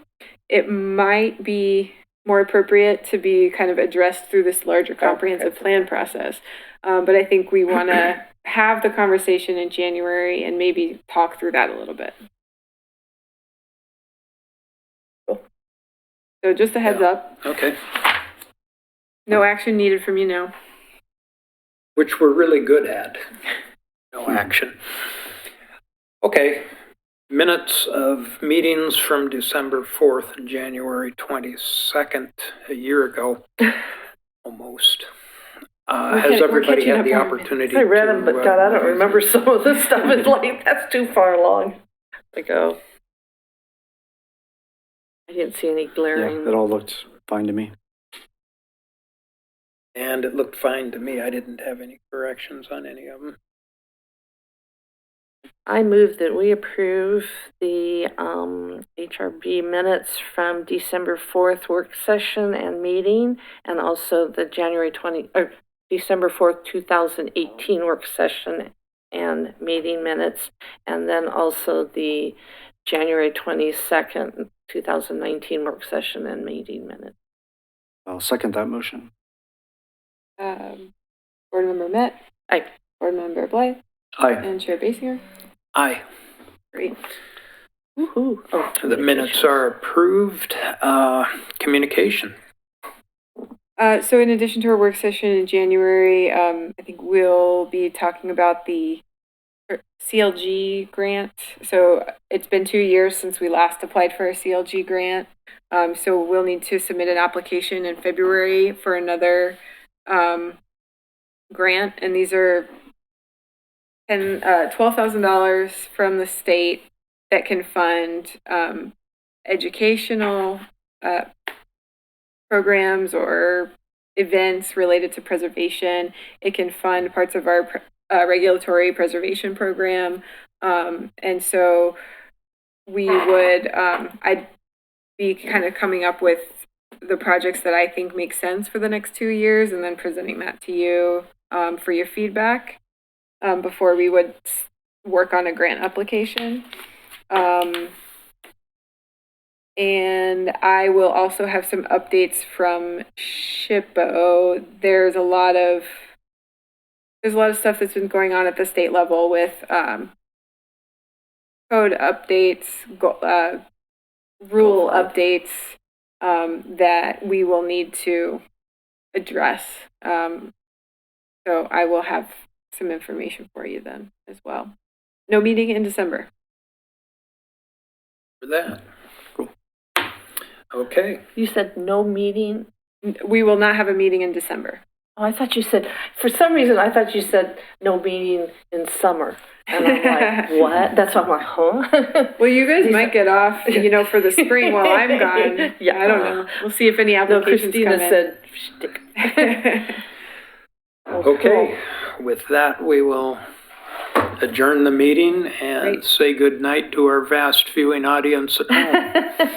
it might be more appropriate to be kind of addressed through this larger comprehensive plan process. But I think we want to have the conversation in January and maybe talk through that a little bit. So just a heads up. Okay. No action needed from you now. Which we're really good at. No action. Okay. Minutes of meetings from December 4th and January 22nd, a year ago, almost. Has everybody had the opportunity to... I read them, but God, I don't remember some of this stuff. It's like, that's too far along ago. I didn't see any glaring. Yeah, it all looked fine to me. And it looked fine to me. I didn't have any corrections on any of them. I move that we approve the HRB minutes from December 4th work session and meeting, and also the December 4th, 2018 work session and meeting minutes, and then also the January 22nd, 2019 work session and meeting minutes. I'll second that motion. Board Member Met. Aye. Board Member Blythe. Aye. And Chair Basinger. Aye. Great. Woohoo. Oh, The minutes are approved. Communication. So in addition to our work session in January, I think we'll be talking about the CLG grant. So it's been 2 years since we last applied for a CLG grant. So we'll need to submit an application in February for another grant. And these are $12,000 from the state that can fund educational programs or events related to preservation. It can fund parts of our regulatory preservation program. And so we would, I'd be kind of coming up with the projects that I think make sense for the next 2 years and then presenting that to you for your feedback before we would work on a grant application. And I will also have some updates from SHPO. There's a lot of stuff that's been going on at the state level with code updates, rule updates that we will need to address. So I will have some information for you then as well. No meeting in December. For that. Cool. Okay. You said no meeting? We will not have a meeting in December. Oh, I thought you said, for some reason, I thought you said no meeting in summer. And I'm like, what? That's why I'm like, huh? Well, you guys might get off, for the spring while I'm gone. Yeah. I don't know. We'll see if any No, applications Christina come in. said, shtick. Okay. With that, we will adjourn the meeting and Great. say good night to our vast viewing audience at home.